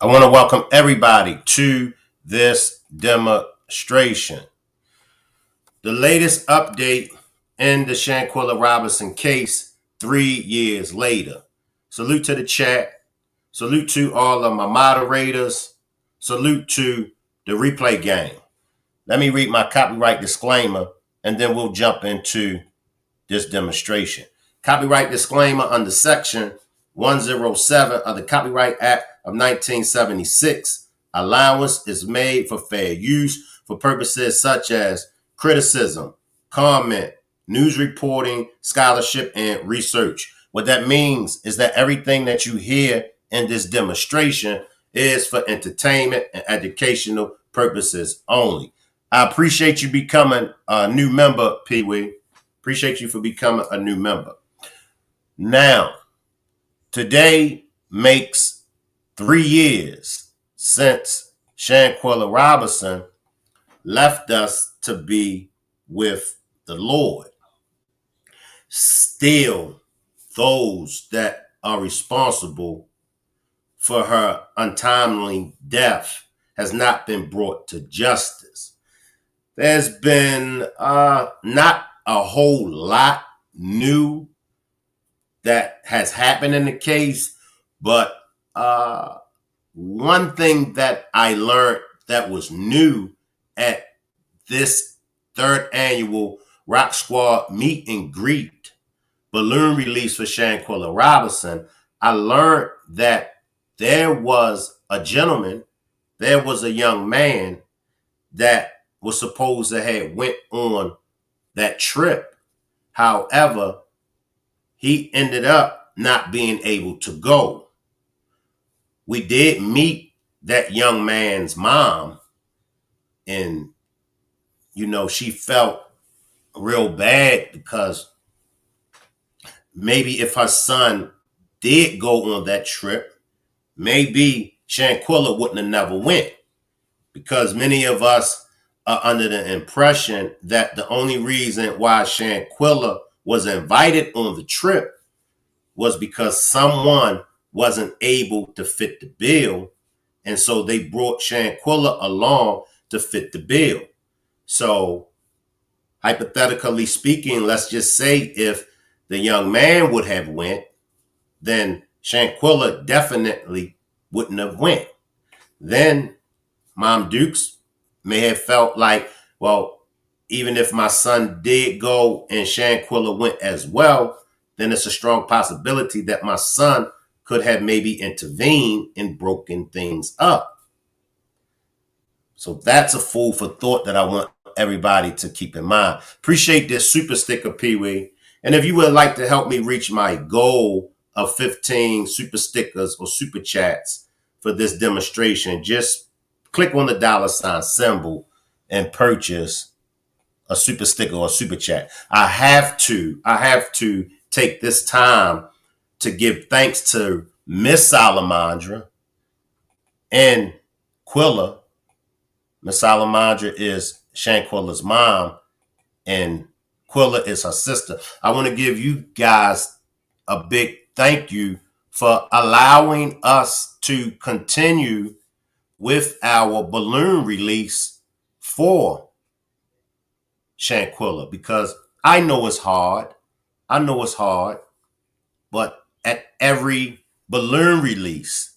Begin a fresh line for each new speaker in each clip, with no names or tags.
I want to welcome everybody to this demonstration. The latest update in the SHANQUELLA Robinson case 3 years later. Salute to the chat. Salute to all of my moderators. Salute to the replay gang. Let me read my copyright disclaimer and then we'll jump into this demonstration. Copyright disclaimer under section 107 of the Copyright Act of 1976. Allowance is made for fair use for purposes such as criticism, comment, news reporting, scholarship, and research. What that means is that everything that you hear in this demonstration is for entertainment and educational purposes only. I appreciate you becoming a new member, Pee-wee. Appreciate you for becoming a new member. Now, today makes 3 years since SHANQUELLA Robinson left us to be with the Lord. Still, those that are responsible for her untimely death has not been brought to justice. There's been not a whole lot new that has happened in the case, but one thing that I learned that was new at this 3rd annual Rock Squad meet and greet balloon release for SHANQUELLA Robinson, I learned that there was a gentleman, there was a young man that was supposed to have went on that trip. However, he ended up not being able to go. We did meet that young man's mom, and, she felt real bad because maybe if her son did go on that trip, maybe SHANQUELLA wouldn't have never went, because many of us are under the impression that the only reason why SHANQUELLA was invited on the trip was because someone wasn't able to fit the bill, and so they brought SHANQUELLA along to fit the bill. So, hypothetically speaking, let's just say if the young man would have went, then SHANQUELLA definitely wouldn't have went. Then Mom Dukes may have felt like, well, even if my son did go and SHANQUELLA went as well, then it's a strong possibility that my son could have maybe intervened and broken things up. So that's a food for thought that I want everybody to keep in mind. Appreciate this super sticker, Pee-wee. And if you would like to help me reach my goal of 15 super stickers or super chats for this demonstration, just click on the $ symbol and purchase a super sticker or a super chat. I have to take this time to give thanks to Miss Salamandra and Quilla. Miss Salamandra is SHANQUELLA's mom and Quilla is her sister. I want to give you guys a big thank you for allowing us to continue with our balloon release for SHANQUELLA, because I know it's hard. But at every balloon release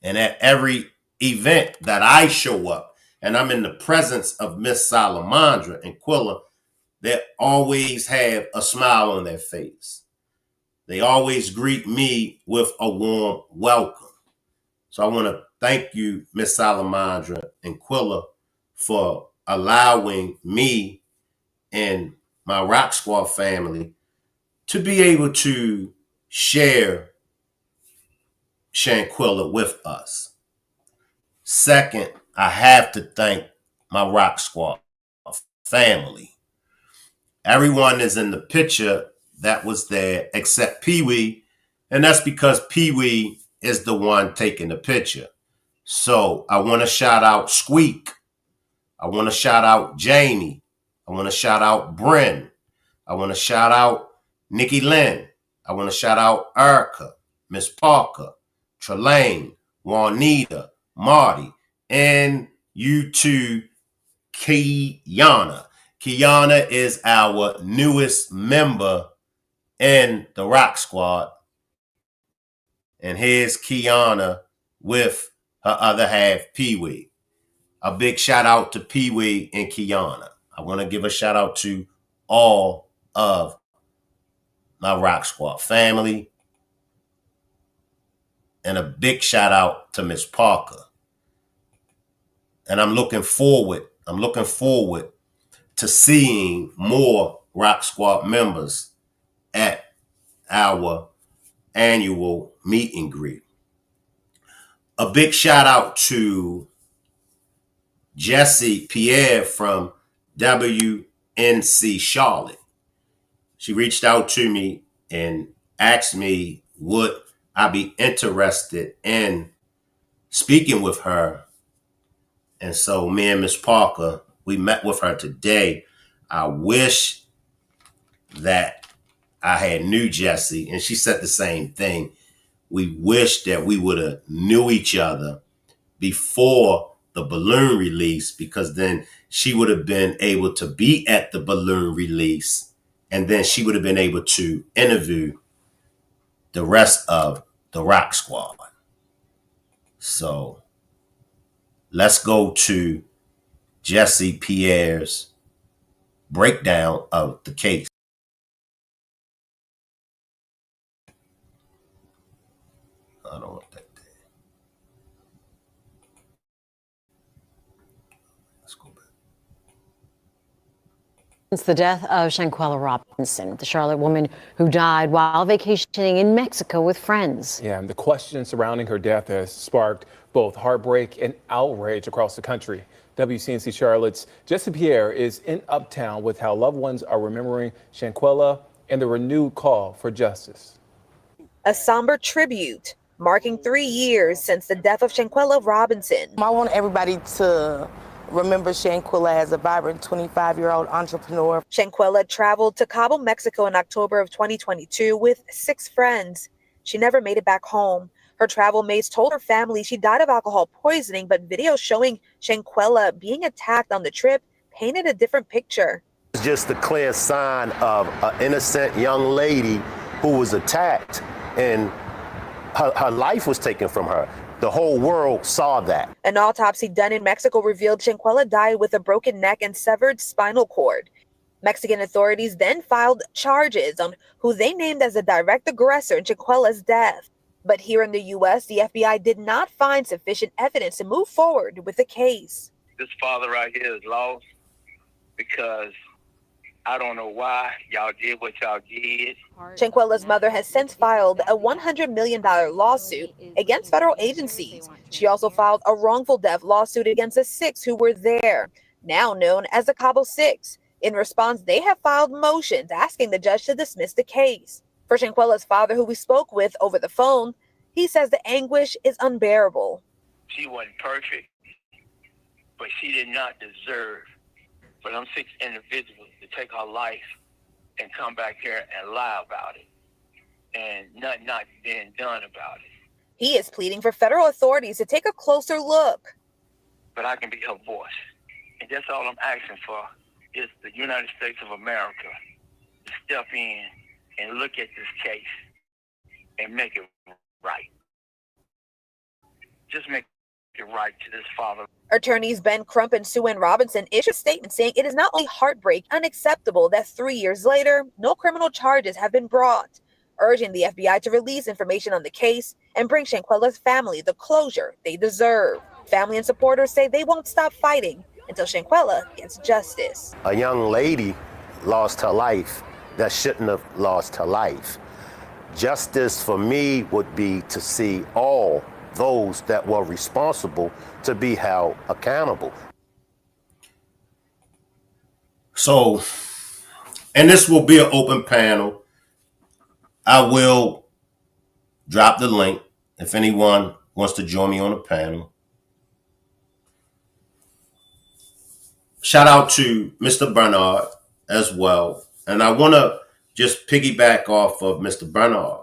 and at every event that I show up and I'm in the presence of Miss Salamandra and Quilla, they always have a smile on their face. They always greet me with a warm welcome. So I want to thank you, Miss Salamandra and Quilla, for allowing me and my Rock Squad family to be able to share SHANQUELLA with us. Second, I have to thank my Rock Squad family. Everyone is in the picture that was there except Pee-wee, and that's because Pee-wee is the one taking the picture. So I want to shout out Squeak. I want to shout out Jamie. I want to shout out Bryn. I want to shout out Nikki Lynn. I want to shout out Erica, Miss Parker, Trelane, Juanita, Marty, and you too, Kiana. Kiana is our newest member in the Rock Squad. And here's Kiana with her other half, Pee-wee. A big shout out to Pee-wee and Kiana. I want to give a shout out to all of my Rock Squad family. And a big shout out to Miss Parker. And I'm looking forward to seeing more Rock Squad members at our annual meet and greet. A big shout out to Jessie Pierre from WNC Charlotte. She reached out to me and asked me would I be interested in speaking with her. And so me and Miss Parker, we met with her today. I wish that I had knew Jessie, and she said the same thing. We wish that we would have knew each other before the balloon release, because then she would have been able to be at the balloon release, and then she would have been able to interview the rest of the Rock Squad. So let's go to Jessie Pierre's breakdown of the case. I don't want that there. Let's go back.
Since the death of Shanquella Robinson, the Charlotte woman who died while vacationing in Mexico with friends.
Yeah, and the question surrounding her death has sparked both heartbreak and outrage across the country. WCNC Charlotte's Jessie Pierre is in Uptown with how loved ones are remembering Shanquella and the renewed call for justice.
A somber tribute marking 3 years since the death of Shanquella Robinson.
I want everybody to remember Shanquella as a vibrant 25-year-old entrepreneur.
Shanquella traveled to Cabo, Mexico in October of 2022 with 6 friends. She never made it back home. Her travel mates told her family she died of alcohol poisoning, but videos showing Shanquella being attacked on the trip painted a different picture.
It's just a clear sign of an innocent young lady who was attacked and her life was taken from her. The whole world saw that.
An autopsy done in Mexico revealed Shanquella died with a broken neck and severed spinal cord. Mexican authorities then filed charges on who they named as the direct aggressor in Shanquella's death. But here in the U.S., the FBI did not find sufficient evidence to move forward with the case.
This father right here is lost because I don't know why y'all did what y'all did.
Shanquella's mother has since filed a $100 million lawsuit against federal agencies. She also filed a wrongful death lawsuit against the 6 who were there, now known as the Cabo 6. In response, they have filed motions asking the judge to dismiss the case. For Shanquella's father, who we spoke with over the phone, he says the anguish is unbearable.
She wasn't perfect, but she did not deserve for them 6 individuals to take her life and come back here and lie about it, and nothing not being done about it.
He is pleading for federal authorities to take a closer look.
But I can be her voice, and that's all I'm asking for is the United States of America to step in and look at this case and make it right. Just make it right to this father.
Attorneys Ben Crump and Sue Ann Robinson issued a statement saying it is not only heartbreak unacceptable that 3 years later, no criminal charges have been brought, urging the FBI to release information on the case and bring Shanquella's family the closure they deserve. Family and supporters say they won't stop fighting until Shanquella gets justice.
A young lady lost her life that shouldn't have lost her life. Justice for me would be to see all those that were responsible to be held accountable. So, and this will be an open panel. I will drop the link if anyone wants to join me on the panel. Shout out to Mr. Bernard as well. And I want to just piggyback off of Mr. Bernard.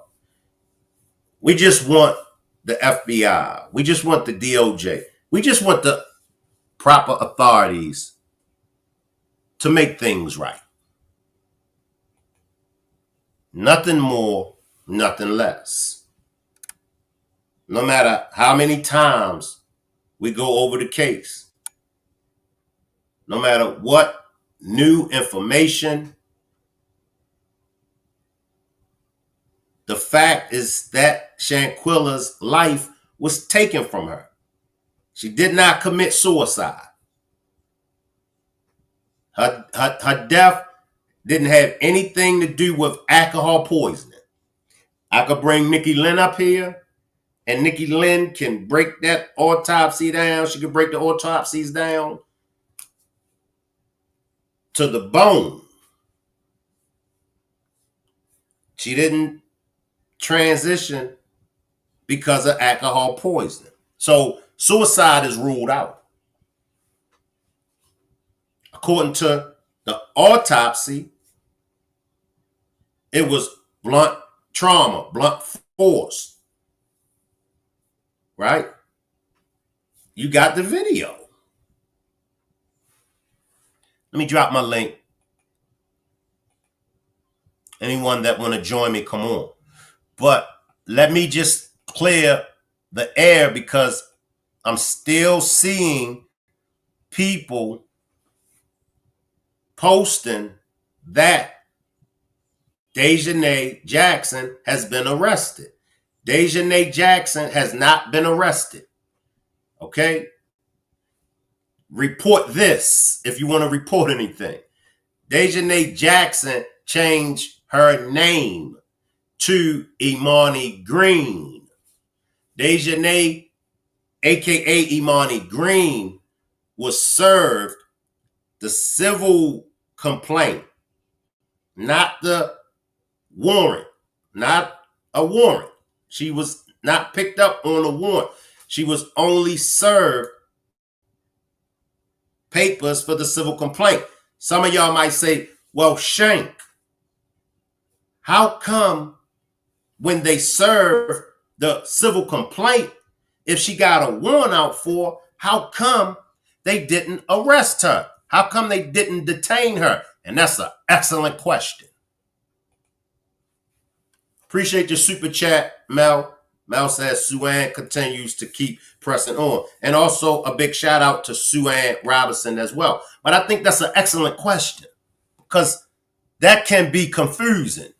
We just want the FBI. We just want the DOJ. We just want the proper authorities to make things right. Nothing more, nothing less. No matter how many times we go over the case, no matter what new information, the fact is that Shanquella's life was taken from her. She did not commit suicide. Her death didn't have anything to do with alcohol poisoning. I could bring Nikki Lynn up here, and Nikki Lynn can break that autopsy down. She can break the autopsies down to the bone. She didn't transition because of alcohol poisoning. So suicide is ruled out. According to the autopsy, it was blunt trauma, blunt force. Right? You got the video. Let me drop my link. Anyone that want to join me, come on. But let me just clear the air because I'm still seeing people posting that Dejanay Jackson has been arrested. Dejanay Jackson has not been arrested. Okay? Report this if you want to report anything. Dejanay Jackson changed her name to Imani Green. Dejanay, aka Imani Green, was served the civil complaint, not the warrant, not a warrant. She was not picked up on a warrant. She was only served papers for the civil complaint. Some of y'all might say, well, Shank, how come when they serve the civil complaint, if she got a warrant out for, how come they didn't arrest her? How come they didn't detain her? And that's an excellent question. Appreciate your super chat, Mel. Mel says Sue-Ann continues to keep pressing on. And also a big shout out to Sue-Ann Robinson as well. But I think that's an excellent question because that can be confusing,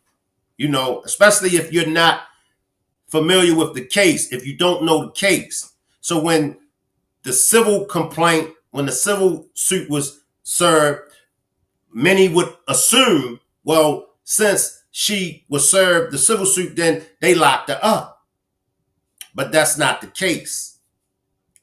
you know, especially if you're not familiar with the case, if you don't know the case. So when the civil complaint, when the civil suit was served, many would assume, well, since she was served the civil suit, then they locked her up. But that's not the case.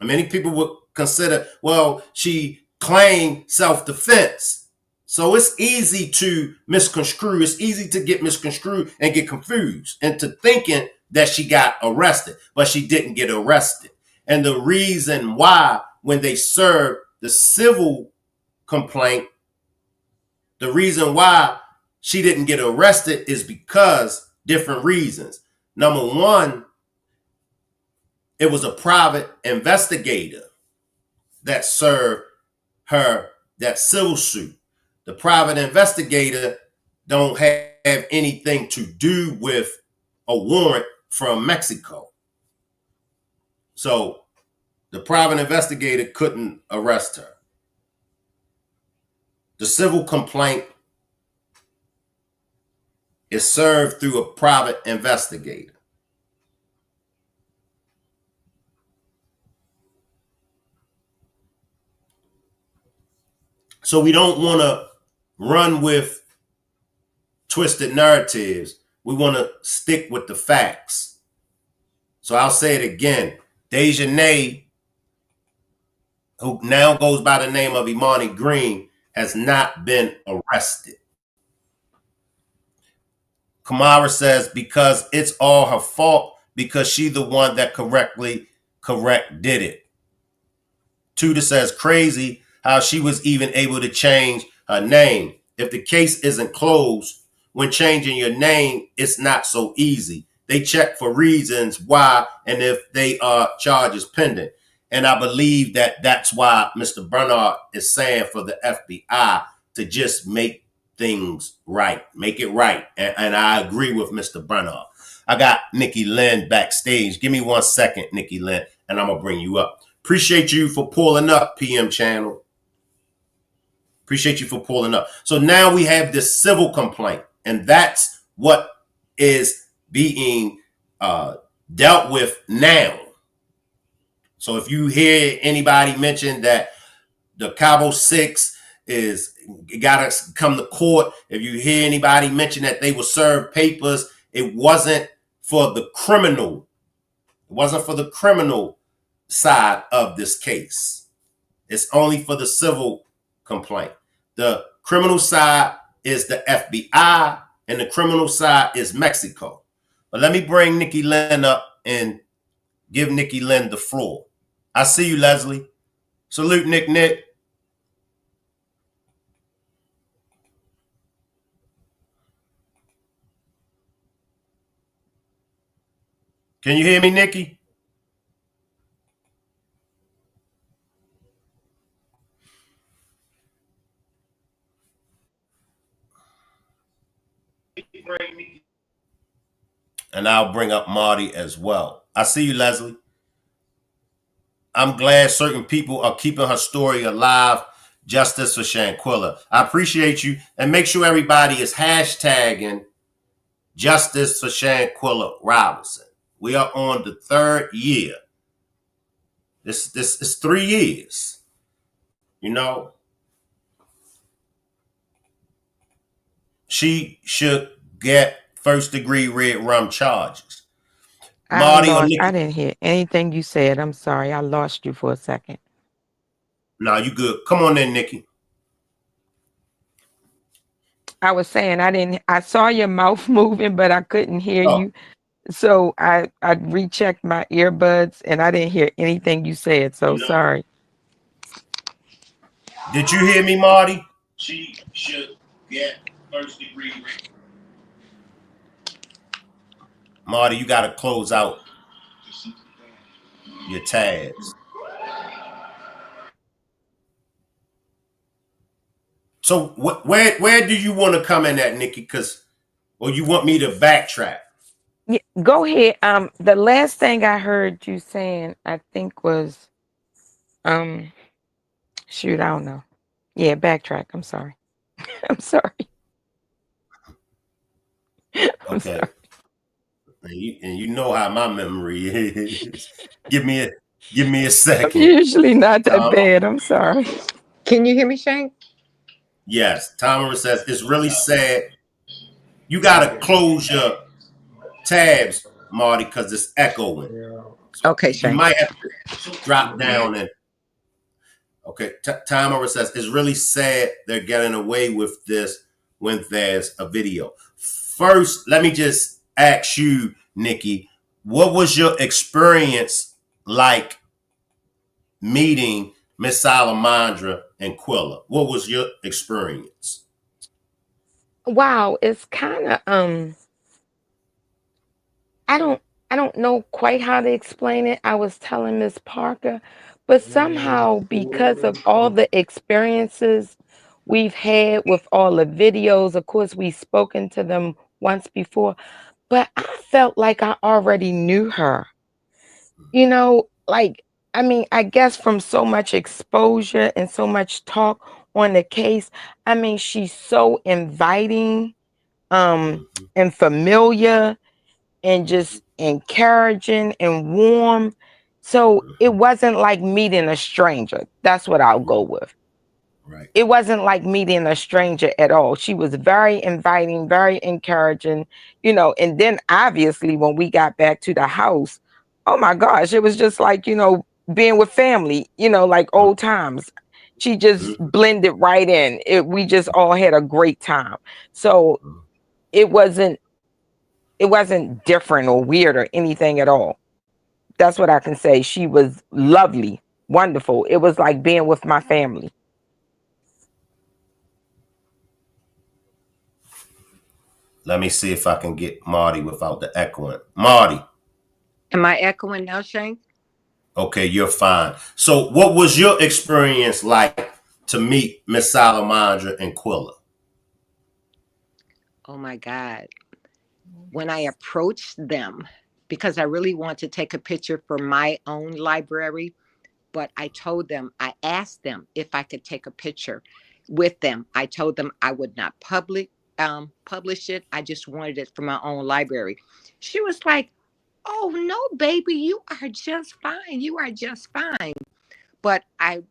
Many people would consider, well, she claimed self-defense. So it's easy to misconstrue. It's easy to get misconstrued and get confused into thinking that she got arrested, but she didn't get arrested. And the reason why, when they served the civil complaint, the reason why she didn't get arrested is because different reasons. Number one, it was a private investigator that served her that civil suit. The private investigator don't have anything to do with a warrant from Mexico. So the private investigator couldn't arrest her. The civil complaint is served through a private investigator. So we don't want to run with twisted narratives. We want to stick with the facts. So I'll say it again. Dejanay, who now goes by the name of Imani Green, has not been arrested. Kamara says, because it's all her fault, because she's the one that did it. Tudor says, crazy how she was even able to change her name. If the case isn't closed, when changing your name, it's not so easy. they check for reasons why and if they are charges pending. And I believe that that's why Mr. Bernard is saying for the FBI to just make things right, make it right. And I agree with Mr. Bernard. I got Nikki Lynn backstage. Give me 1 second, Nikki Lynn, and I'm going to bring you up. Appreciate you for pulling up, PM Channel. Appreciate you for pulling up. So now we have this civil complaint, and that's what is being dealt with now. So if you hear anybody mention that the Cabo Six is got to come to court, if you hear anybody mention that they will serve papers, it wasn't for the criminal. It wasn't for the criminal side of this case. It's only for the civil complaint. The criminal side is the FBI, and the criminal side is Mexico. But let me bring Nikki Lynn up and give Nikki Lynn the floor. I see you, Leslie. Salute, Nick. Can you hear me, Nikki? And I'll bring up Marty as well. I see you, Leslie. I'm glad certain people are keeping her story alive. Justice for Shanquella. I appreciate you. And make sure everybody is hashtagging Justice for Shanquella Robinson. We are on the 3rd year. This is 3 years. You know, she should get first-degree red rum charges.
Marty, I didn't hear anything you said. I'm sorry. I lost you for a second.
No, you good. Come on in, Nikki.
I was saying I saw your mouth moving, but I couldn't hear you. So I rechecked my earbuds and I didn't hear anything you said. So sorry.
Did you hear me, Marty? She should get first-degree. Marty, you got to close out your tabs. So where do you want to come in at, Nikki? Or you want me to backtrack?
Yeah, go ahead. The last thing I heard you saying, I think was, shoot, I don't know. Yeah, backtrack. I'm sorry. I'm sorry.
I'm okay. Sorry. And you know how my memory is. Give me a second.
I'm usually not that bad. I'm sorry.
Can you hear me, Shank?
Yes. Tamara says it's really sad. You gotta close your tabs, Marty, because it's echoing.
So okay, Shank.
You might have to drop down and okay. Tamara says it's really sad they're getting away with this when there's a video. First, let me just ask you, Nikki, what was your experience like meeting Miss Salamandra and Quilla? What was your experience?
Wow, it's kind of I don't know quite how to explain it. I was telling Miss Parker, but somehow because of all the experiences we've had with all the videos, of course we've spoken to them once before, but I felt like I already knew her. You know, like, I mean, I guess from so much exposure and so much talk on the case, I mean, she's so inviting, and familiar and just encouraging and warm. So it wasn't like meeting a stranger. That's what I'll go with.
Right.
It wasn't like meeting a stranger at all. She was very inviting, very encouraging, you know, and then obviously when we got back to the house, oh my gosh, it was just like, you know, being with family, you know, like old times. She just blended right in. We just all had a great time. So it wasn't different or weird or anything at all. That's what I can say. She was lovely, wonderful. It was like being with my family.
Let me see if I can get Marty without the echoing. Marty.
Am I echoing now, Shank?
Okay, you're fine. So what was your experience like to meet Miss Salamandra and Quilla?
Oh my God. When I approached them, because I really want to take a picture for my own library, but I asked them if I could take a picture with them. I told them I would not publish it. I just wanted it for my own library. She was like, "Oh no, baby, you are just fine. You are just fine." But I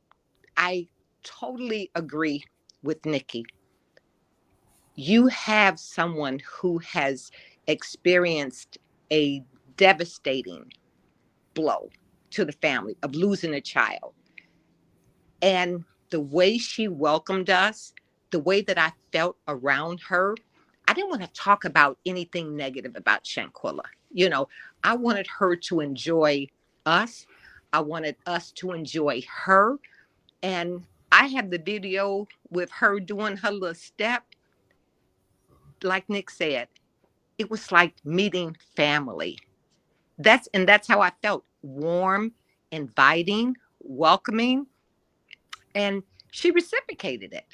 totally agree with Nikki. You have someone who has experienced a devastating blow to the family of losing a child. And the way she welcomed us, the way that I felt around her, I didn't want to talk about anything negative about Shanquella. You know, I wanted her to enjoy us. I wanted us to enjoy her. And I have the video with her doing her little step. Like Nick said, it was like meeting family. That's how I felt. Warm, inviting, welcoming, and she reciprocated it.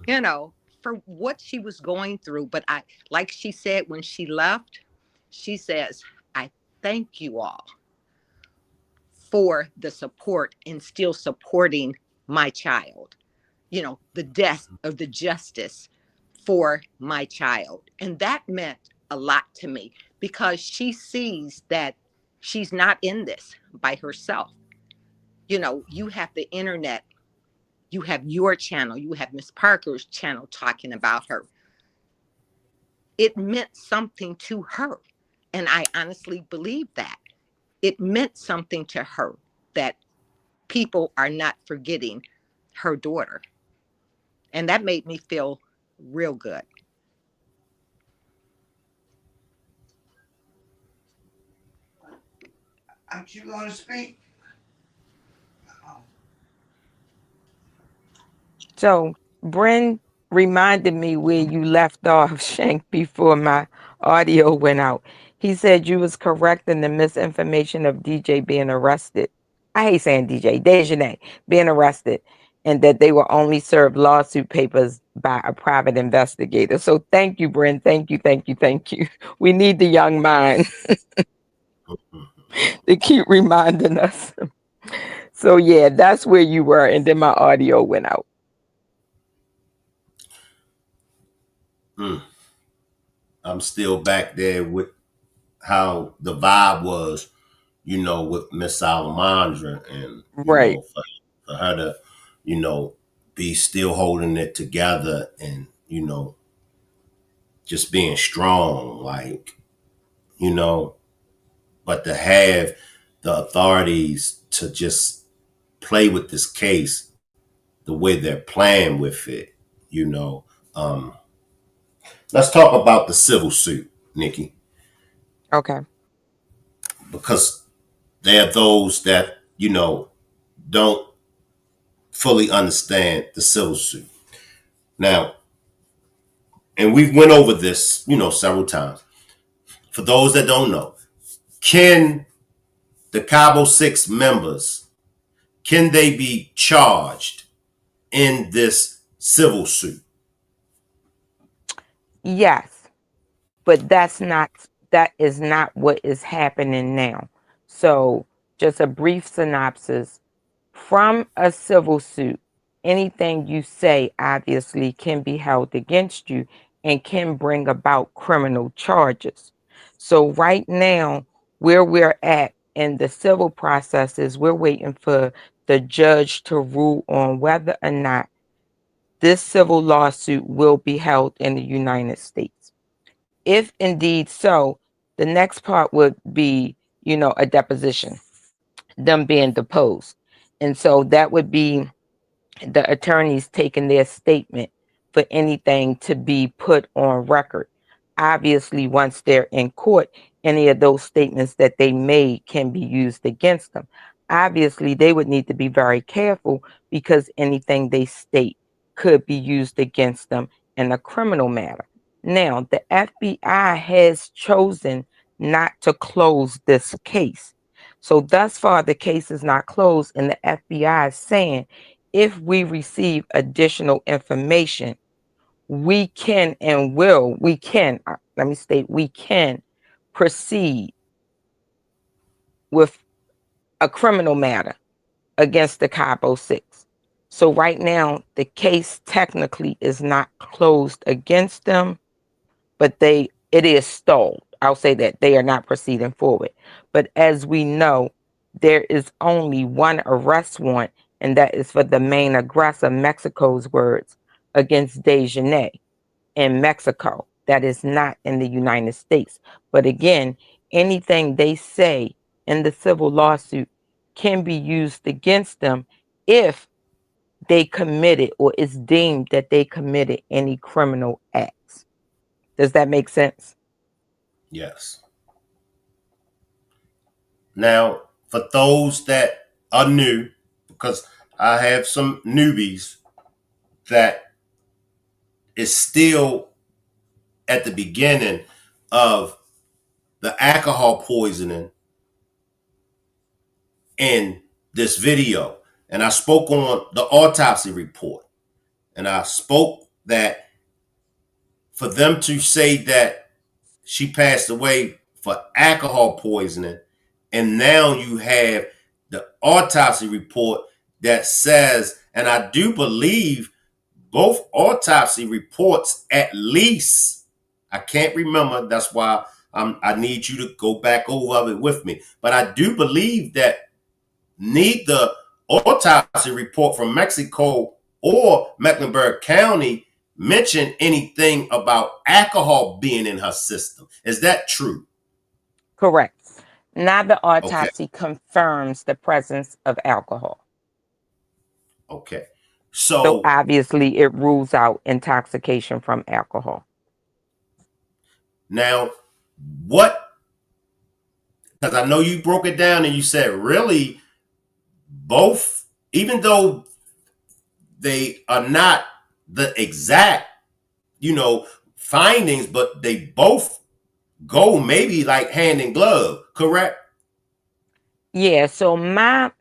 You know, for what she was going through. But I, like she said when she left, she says, "I thank you all for the support and still supporting my child. You know, the death of the justice for my child." And that meant a lot to me because she sees that she's not in this by herself. You know, you have the internet, you have your channel, you have Miss Parker's channel talking about her. It meant something to her. And I honestly believe that. It meant something to her that people are not forgetting her daughter. And that made me feel real good.
Aren't you going to speak?
So, Bryn reminded me where you left off, Shank, before my audio went out. He said you was correcting the misinformation of DJ being arrested. I hate saying DJ, Dejanay being arrested, and that they were only served lawsuit papers by a private investigator. So thank you, Bryn. Thank you, thank you, thank you. We need the young mind to keep reminding us. So yeah, that's where you were, and then my audio went out.
I'm still back there with how the vibe was, with Miss Salamandra and,
Right.
for her to, be still holding it together and, just being strong, like, you know, but to have the authorities to just play with this case the way they're playing with it, you know. Let's talk about the civil suit, Nikki,
Okay.
because there are those that, don't fully understand the civil suit. Now, and we've went over this, several times. For those that don't know, can the Cabo Six members, can they be charged in this civil suit?
Yes, but that is not what is happening now. So, just a brief synopsis from a civil suit. Anything you say obviously can be held against you and can bring about criminal charges. So right now, where we're at in the civil process is we're waiting for the judge to rule on whether or not this civil lawsuit will be held in the United States. If indeed so, the next part would be, a deposition, them being deposed. And so that would be the attorneys taking their statement for anything to be put on record. Obviously, once they're in court, any of those statements that they made can be used against them. Obviously, they would need to be very careful because anything they state could be used against them in a criminal matter. Now, the FBI has chosen not to close this case. So thus far, the case is not closed, and the FBI is saying if we receive additional information, we can and will, we can, let me state, we can proceed with a criminal matter against the Cabo Six. So right now, the case technically is not closed against them, but it is stalled. I'll say that they are not proceeding forward. But as we know, there is only one arrest warrant, and that is for the main aggressor, Mexico's words, against Dejanay in Mexico. That is not in the United States. But again, anything they say in the civil lawsuit can be used against them if they committed or is deemed that they committed any criminal acts. Does that make sense?
Yes. Now, for those that are new, because I have some newbies that is still at the beginning of the alcohol poisoning in this video. And I spoke on the autopsy report. And I spoke that for them to say that she passed away for alcohol poisoning, and now you have the autopsy report that says, and I do believe both autopsy reports at least, I can't remember, that's why I need you to go back over it with me, but I do believe that neither autopsy report from Mexico or Mecklenburg County mention anything about alcohol being in her system. Is that true?
Correct. Neither
Okay.
autopsy confirms the presence of alcohol.
Okay.
So
So
obviously it rules out intoxication from alcohol.
now, what, because I know you broke it down and you said really both, even though they are not the exact, findings, but they both go maybe like hand in glove, correct?
Yeah, so my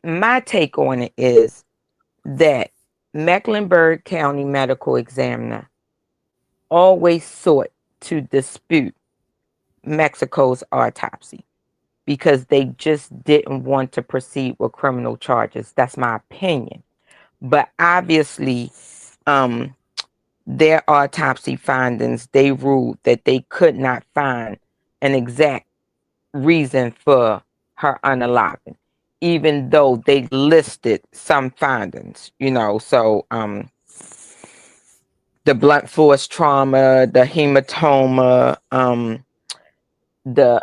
take on it is that Mecklenburg County Medical Examiner always sought to dispute Mexico's autopsy because they just didn't want to proceed with criminal charges. That's my opinion. But obviously, their autopsy findings, they ruled that they could not find an exact reason for her unaliving, even though they listed some findings, so the blunt force trauma, the hematoma, the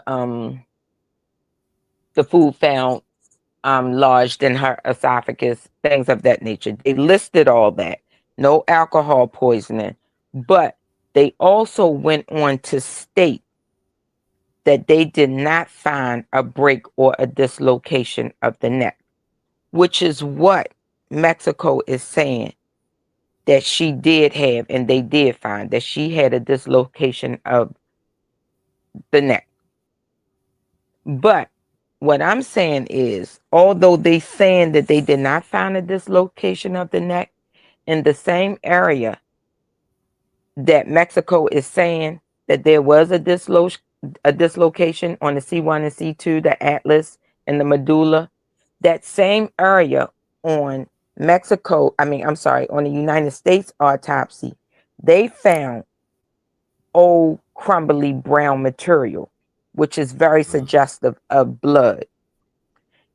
food found lodged in her esophagus, things of that nature. They listed all that. No alcohol poisoning, but they also went on to state that they did not find a break or a dislocation of the neck, which is what Mexico is saying that she did have, and they did find that she had a dislocation of the neck. But what I'm saying is, although they saying that they did not find a dislocation of the neck in the same area that Mexico is saying that there was a dislocation on the C1 and C2, the atlas and the medulla, that same area on on the United States autopsy, they found old crumbly brown material, which is very suggestive of blood.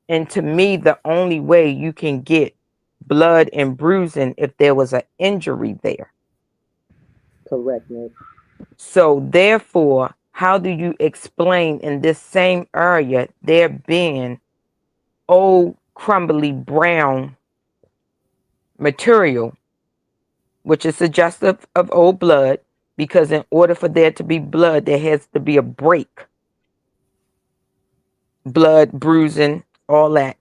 And to me, the only way you can get blood and bruising if there was an injury there. Correct, Nick. So therefore, how do you explain in this same area there being old crumbly brown material, which is suggestive of old blood, because in order for there to be blood, there has to be a break. Blood, bruising, all that.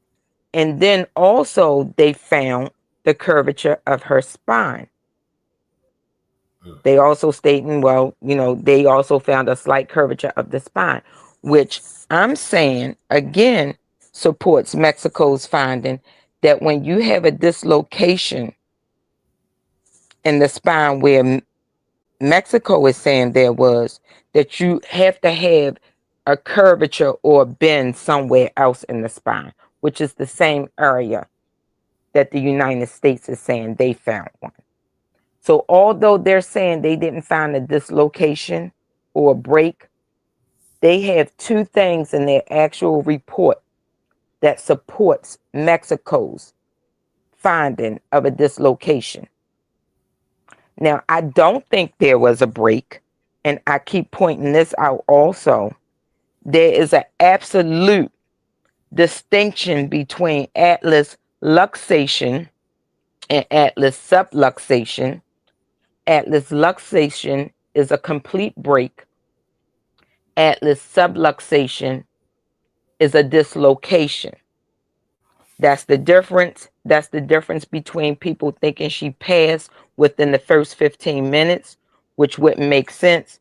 And then also they found the curvature of her spine. They also stating, well, they also found a slight curvature of the spine, which I'm saying again supports Mexico's finding that when you have a dislocation in the spine where Mexico is saying there was, that you have to have a curvature or a bend somewhere else in the spine, which is the same area that the United States is saying they found one. So although they're saying they didn't find a dislocation or a break, they have two things in their actual report that supports Mexico's finding of a dislocation. Now, I don't think there was a break, and I keep pointing this out also. There is an absolute distinction between atlas luxation and atlas subluxation. Atlas luxation is a complete break. Atlas subluxation is a dislocation. That's the difference. That's the difference between people thinking she passed within the first 15 minutes, which wouldn't make sense,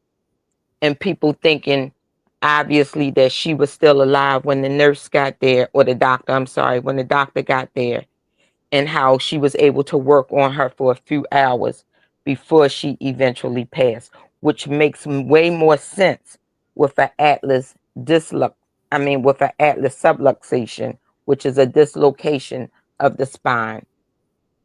and people thinking obviously that she was still alive when the nurse got there, or the doctor, I'm sorry, when the doctor got there, and how she was able to work on her for a few hours before she eventually passed, which makes way more sense with an atlas with an atlas subluxation, which is a dislocation of the spine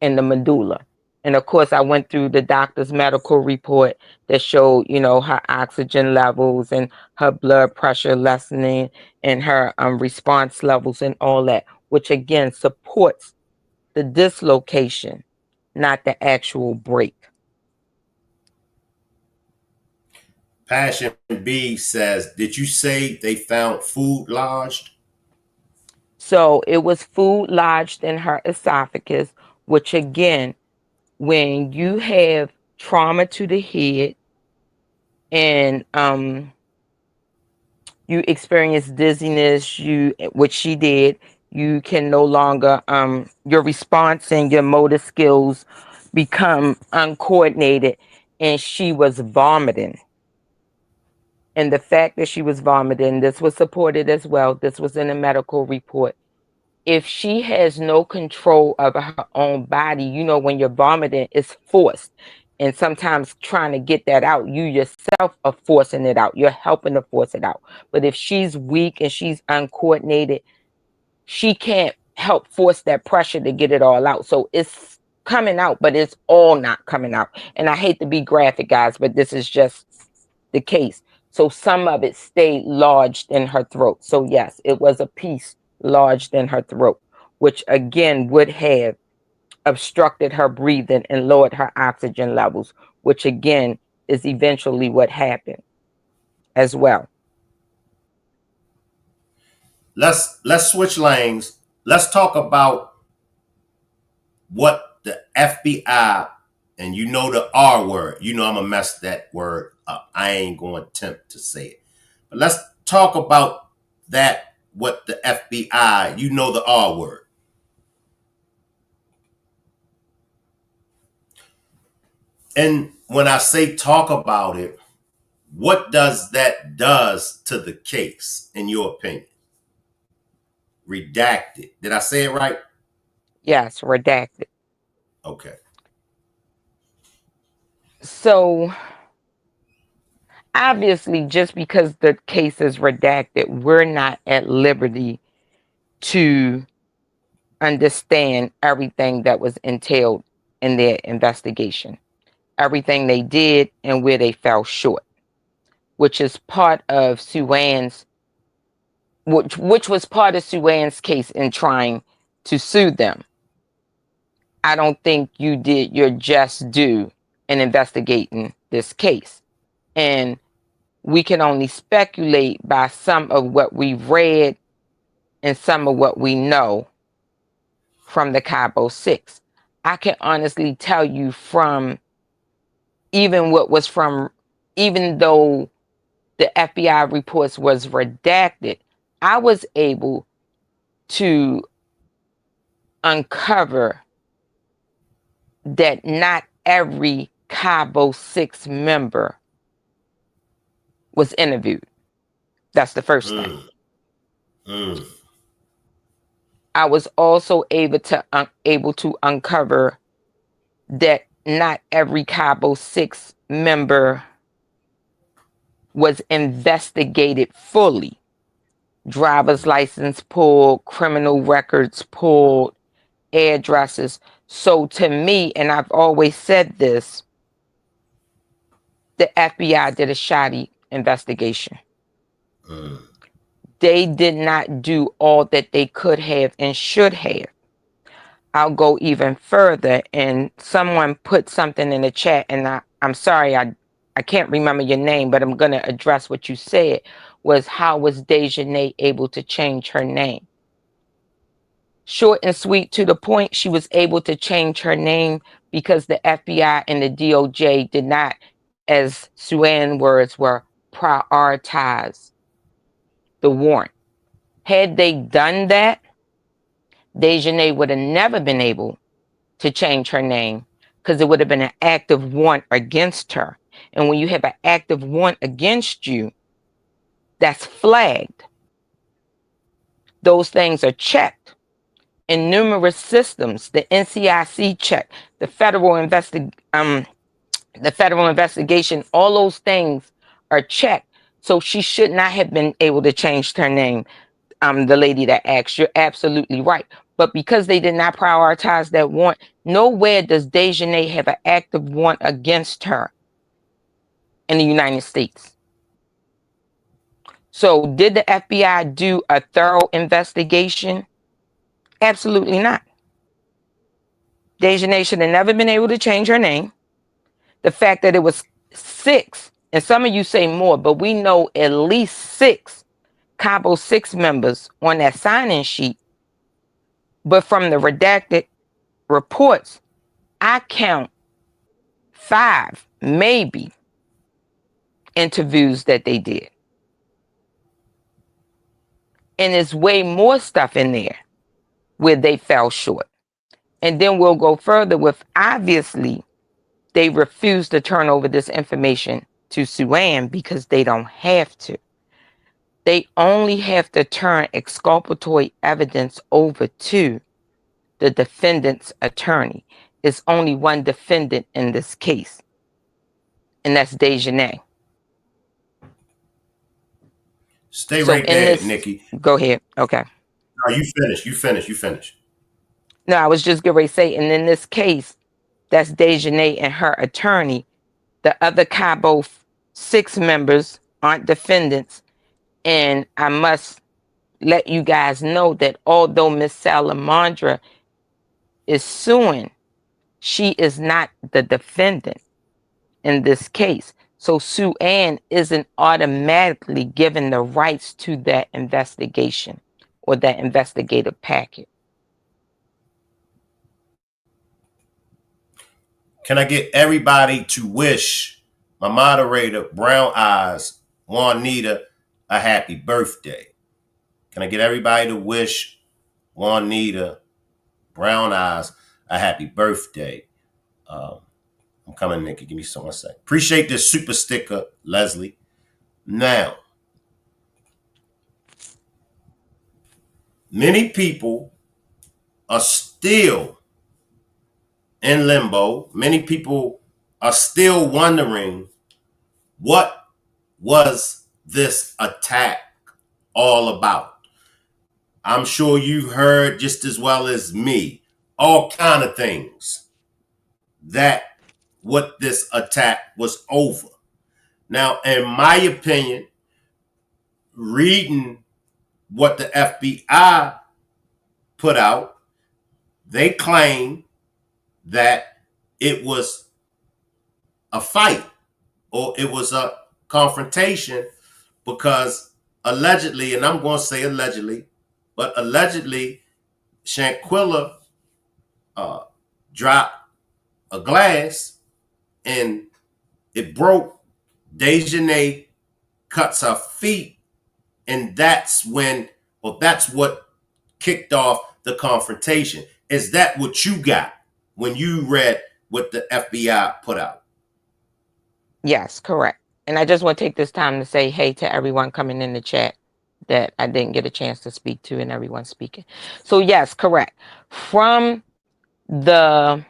and the medulla. And of course, I went through the doctor's medical report that showed, her oxygen levels and her blood pressure lessening and her response levels and all that, which again supports the dislocation, not the actual break.
Passion B says, did you say they found food lodged?
So it was food lodged in her esophagus, which again, when you have trauma to the head and you experience dizziness, which she did, you can no longer your response and your motor skills become uncoordinated, and she was vomiting. And the fact that she was vomiting, this was supported as well. This was in a medical report. If she has no control of her own body, when you're vomiting, it's forced. And sometimes trying to get that out, you yourself are forcing it out. You're helping to force it out. But if she's weak and she's uncoordinated, she can't help force that pressure to get it all out. So it's coming out, but it's all not coming out. And I hate to be graphic, guys, but this is just the case. So some of it stayed lodged in her throat. So yes, it was a piece lodged in her throat, which again would have obstructed her breathing and lowered her oxygen levels, which again is eventually what happened as well.
Let's switch lanes. Let's talk about what the FBI, and the R word. I'm gonna mess that word up. I ain't gonna attempt to say it. But let's talk about that. What the FBI, the R word. And when I say talk about it, what does that does to the case, in your opinion? Redacted. Did I say it right?
Yes, redacted.
Okay.
So obviously, just because the case is redacted, we're not at liberty to understand everything that was entailed in their investigation, everything they did and where they fell short, which is part of Suan's, which was part of Suan's case in trying to sue them. I don't think you did your just due in investigating this case. And we can only speculate by some of what we've read and some of what we know from the Cabo 6. I can honestly tell you from even though the FBI reports was redacted, I was able to uncover that not every Cabo 6 member was interviewed. That's the first thing. I was also able to uncover that not every Cabo 6 member was investigated fully. Driver's license pulled, criminal records pulled, addresses. So to me, and I've always said this, the FBI did a shoddy investigation. They did not do all that they could have and should have. I'll go even further, and someone put something in the chat, and I'm sorry, I can't remember your name, but I'm going to address what you said, was how was Dejanay able to change her name? Short and sweet, to the point, she was able to change her name because the FBI and the DOJ did not, as Suan's words were, prioritize the warrant. Had they done that, Dejanay would have never been able to change her name because it would have been an active warrant against her. And when you have an active warrant against you, that's flagged. Those things are checked in numerous systems. The NCIC check, the federal investigation, all those things are checked. So she should not have been able to change her name. The lady that asked, you're absolutely right. But because they did not prioritize that warrant, nowhere does Dejanay have an active warrant against her in the United States. So did the FBI do a thorough investigation? Absolutely not. Dejanay should have never been able to change her name. The fact that it was 6, and some of you say more, but we know at least 6 Cabo 6 members on that sign-in sheet. But from the redacted reports, I count 5, maybe, interviews that they did. And there's way more stuff in there where they fell short. And then we'll go further with, obviously, they refuse to turn over this information to Suan because they don't have to. They only have to turn exculpatory evidence over to the defendant's attorney. It's only one defendant in this case, and that's Dejanay.
Stay right there, Nikki.
Go ahead. Okay.
No, you finish.
No, I was just going to say, and in this case, that's Dejanay and her attorney. The other Cabo 6 members aren't defendants. And I must let you guys know that although Miss Salamandra is suing, she is not the defendant in this case. So Suan isn't automatically given the rights to that investigation or that investigative packet.
Can I get everybody to wish my moderator, Brown Eyes, Juanita, a happy birthday? Can I get everybody to wish Juanita, Brown Eyes, a happy birthday? I'm coming, Nikki. Give me one second. Appreciate this super sticker, Leslie. Now, many people are still in limbo. Many people are still wondering, what was this attack all about? I'm sure you heard just as well as me all kind of things that what this attack was over. Now, in my opinion, reading what the FBI put out, they claim that it was a fight or it was a confrontation because allegedly, and I'm going to say allegedly, but allegedly, SHANQUELLA dropped a glass and it broke. Dejanay cuts her feet, and that's what kicked off the confrontation. Is that what you got when you read what the FBI put out?
Yes, correct. And I just want to take this time to say hey to everyone coming in the chat that I didn't get a chance to speak to, and everyone speaking. So yes, correct. From the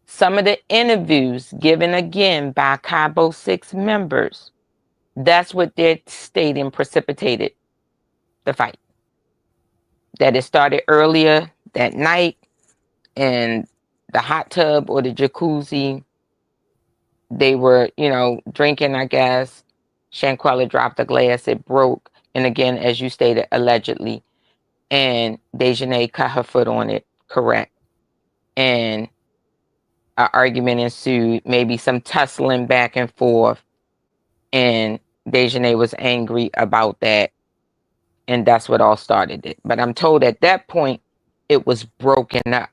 some of the interviews given again by Cabo 6 members, that's what they're stating precipitated the fight. That it started earlier that night in the hot tub or the jacuzzi. They were, drinking, I guess. Shanquella dropped a glass, it broke. And again, as you stated, allegedly. And Dejanay cut her foot on it, correct. And an argument ensued, maybe some tussling back and forth. And Dejanay was angry about that. And that's what all started it. But I'm told at that point, it was broken up.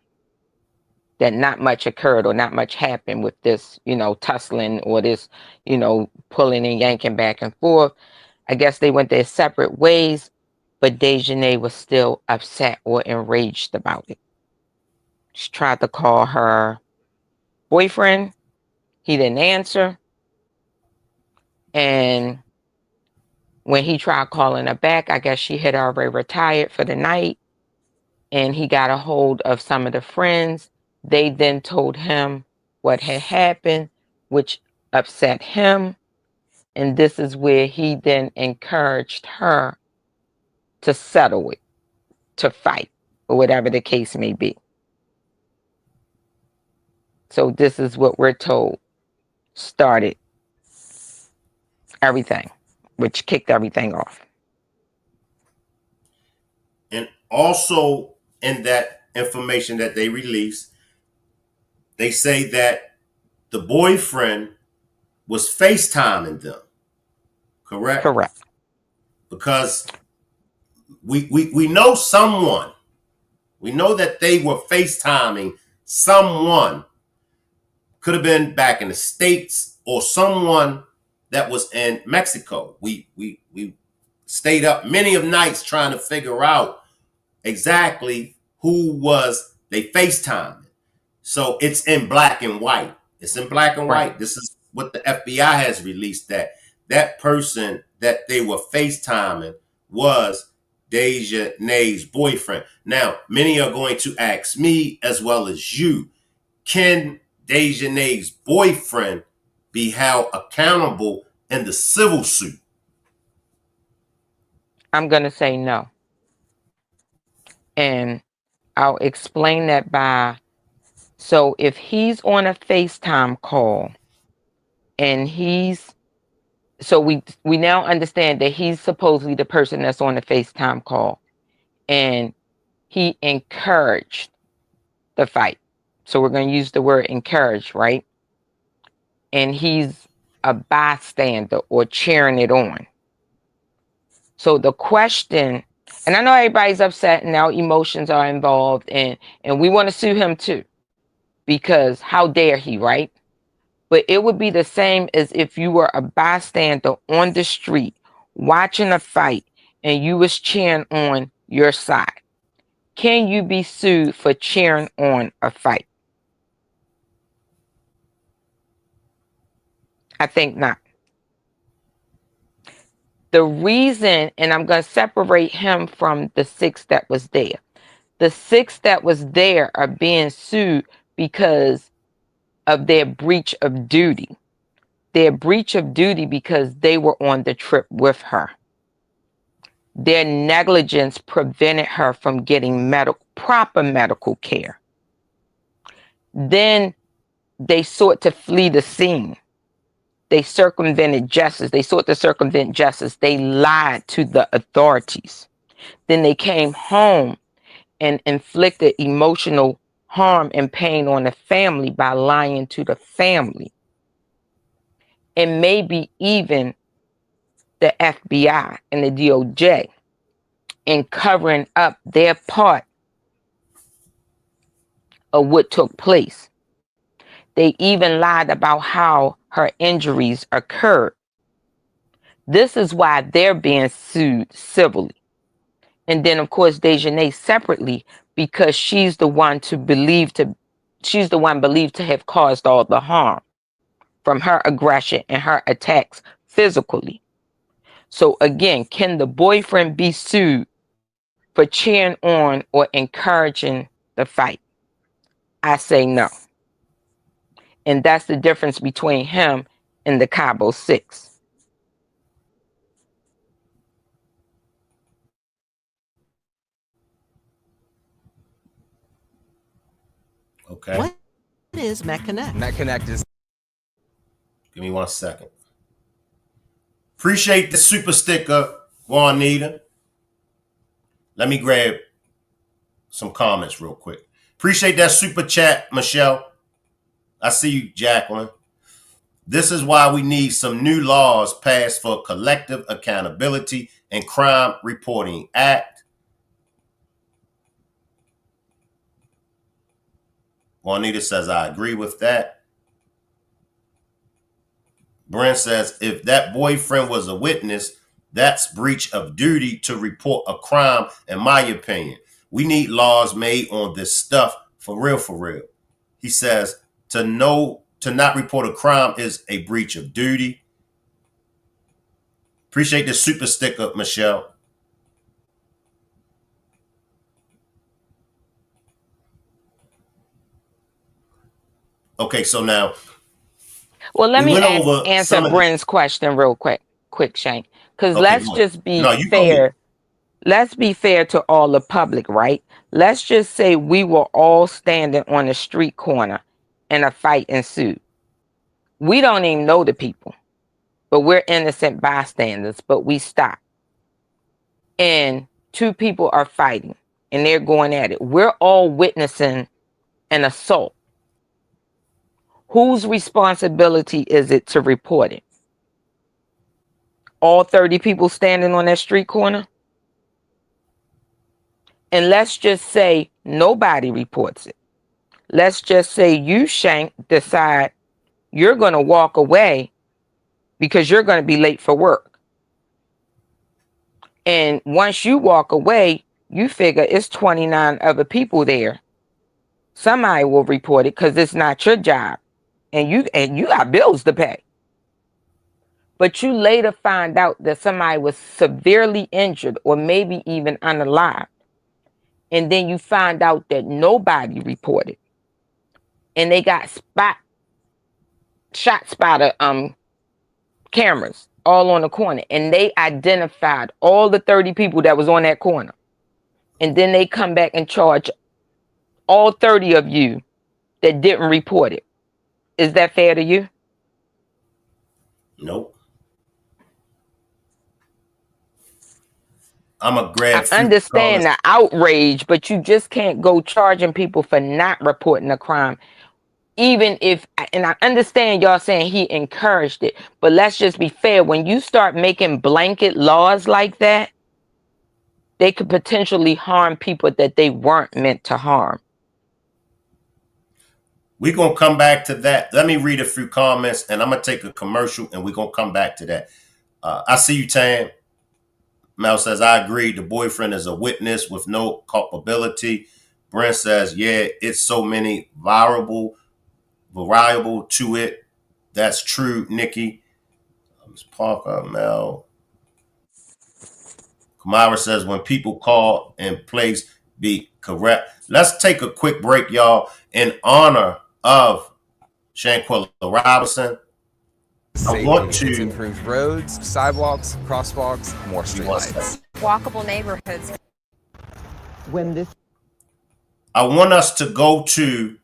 That not much occurred or not much happened with this, tussling or this, pulling and yanking back and forth. I guess they went their separate ways, but Dejanay was still upset or enraged about it. She tried to call her boyfriend. He didn't answer. And when he tried calling her back, I guess she had already retired for the night. And he got a hold of some of the friends. They then told him what had happened, which upset him. And this is where he then encouraged her to settle it, to fight, or whatever the case may be. So this is what we're told started everything, which kicked everything off.
And also in that information that they released, they say that the boyfriend was FaceTiming them. Correct?
Correct.
Because we know someone. We know that they were FaceTiming someone. Could have been back in the States or someone that was in Mexico. We stayed up many of nights trying to figure out exactly who was they FaceTiming. So it's in black and white. It's in black and
Right.
white. This is what the FBI has released, that person that they were FaceTiming was Dejanay's boyfriend. Now, many are going to ask me as well as you, can Dejanay's boyfriend be held accountable in the civil suit?
I'm going to say no. And I'll explain that by, so if he's on a FaceTime call and so we now understand that he's supposedly the person that's on the FaceTime call, and he encouraged the fight. So we're going to use the word encourage, right? And he's a bystander or cheering it on. So the question, and I know everybody's upset and now emotions are involved, and we want to sue him too, because how dare he, right? But it would be the same as if you were a bystander on the street watching a fight and you was cheering on your side. Can you be sued for cheering on a fight? I think not. The reason, and I'm going to separate him from the 6 that was there. The 6 that was there are being sued because of their breach of duty. Their breach of duty because they were on the trip with her. Their negligence prevented her from getting proper medical care. Then they sought to flee the scene. They circumvented justice. They sought to circumvent justice. They lied to the authorities. Then they came home and inflicted emotional harm and pain on the family by lying to the family. And maybe even the FBI and the DOJ in covering up their part of what took place. They even lied about how her injuries occurred. This is why they're being sued civilly. And then, of course, Dejanay separately, because she's the one believed to have caused all the harm. from her aggression and her attacks physically. So again, can the boyfriend be sued for cheering on or encouraging the fight? I say no. And that's the difference between him and the Cabo Six.
Okay.
What is MetConnect?
MetConnect is.
Give me 1 second. Appreciate the super sticker, Juanita. Let me grab some comments real quick. Appreciate that super chat, Michelle. I see you, Jacqueline. This is why we need some new laws passed for collective accountability and crime reporting act. Juanita says, I agree with that. Brent says, if that boyfriend was a witness, that's breach of duty to report a crime, in my opinion. We need laws made on this stuff for real, for real. He says, to not report a crime is a breach of duty. Appreciate the super sticker, Michelle. Okay, so now,
well, let me answer
some
Bryn's question real quick, Shank. Because
okay,
let's just be fair. Let's be fair to all the public, right? Let's just say we were all standing on a street corner and a fight ensued. We don't even know the people, but we're innocent bystanders, but we stop. And two people are fighting and they're going at it. We're all witnessing an assault. Whose responsibility is it to report it? All 30 people standing on that street corner? And let's just say nobody reports it. Let's just say you, Shank, decide you're going to walk away because you're going to be late for work. And once you walk away, you figure it's 29 other people there. Somebody will report it because it's not your job. And you got bills to pay. But you later find out that somebody was severely injured or maybe even unalive. And then you find out that nobody reported. And they got shot spotter cameras all on the corner. And they identified all the 30 people that was on that corner. And then they come back and charge all 30 of you that didn't report it. Is that fair to you?
Nope. I'm a grab.
I understand the outrage, but you just can't go charging people for not reporting a crime. Even if, and I understand y'all saying he encouraged it, but let's just be fair. When you start making blanket laws like that, they could potentially harm people that they weren't meant to harm.
We're going to come back to that. Let me read a few comments and I'm going to take a commercial and we're going to come back to that. I see you, Tam. Mel says, I agree. The boyfriend is a witness with no culpability. Brent says, yeah, it's so many variable to it. That's true, Nikki. Ms. Parker, Mel. Kamara says, when people call and place be correct. Let's take a quick break, y'all, in honor of Shanquella Robinson.
Safety. I want to improve roads, sidewalks, crosswalks, more streetlights.
Walkable neighborhoods.
I want us to go to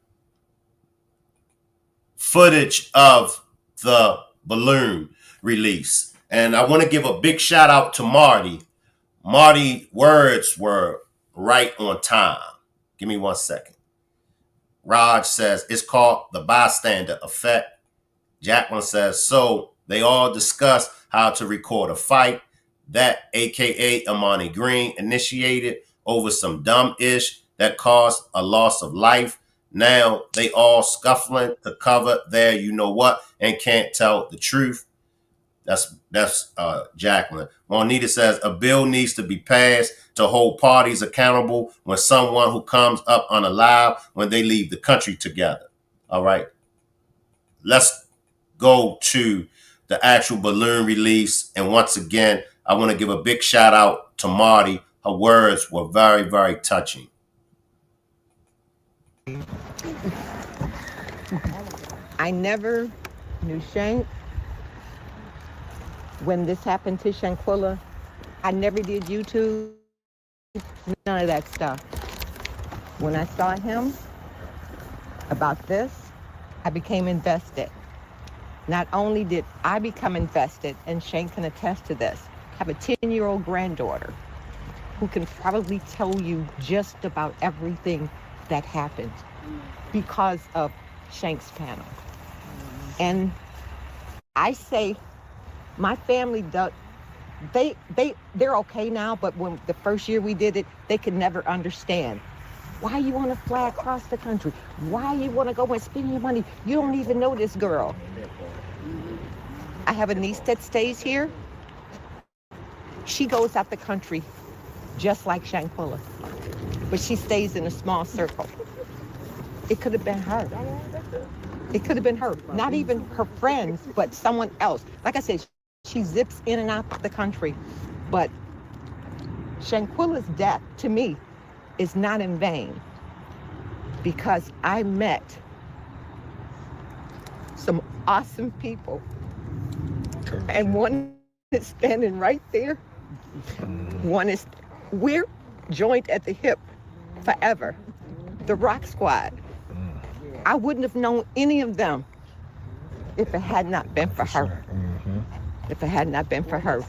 footage of the balloon release. And I want to give a big shout out to Marty. Marty's words were right on time. Give me 1 second. Raj says, it's called the bystander effect. Jacqueline says, so they all discussed how to record a fight that AKA Amani Green initiated over some dumb ish that caused a loss of life. Now they all scuffling to cover their you know what and can't tell the truth. That's Jacqueline. Juanita says a bill needs to be passed to hold parties accountable when someone who comes up unalive when they leave the country together. All right. Let's go to the actual balloon release. And once again, I want to give a big shout out to Marty. Her words were very, very touching.
I never knew Shank. When this happened to Shanquella, I never did YouTube, none of that stuff. When I saw him about this, I became invested. Not only did I become invested, and Shane can attest to this, I have a 10-year-old granddaughter who can probably tell you just about everything that happened because of Shank's panel. And I say, my family, they're okay now, but when the first year we did it, they could never understand. Why you want to fly across the country? Why you want to go and spend your money? You don't even know this girl. I have a niece that stays here. She goes out the country just like Shanquella, but she stays in a small circle. It could have been her. It could have been her. Not even her friends, but someone else. Like I said, she zips in and out the country. But Shanquella's death, to me, is not in vain, because I met some awesome people, and one is standing right there. One is, we're joined at the hip forever. The Rock Squad. I wouldn't have known any of them if it had not been for her. If it had not been for her.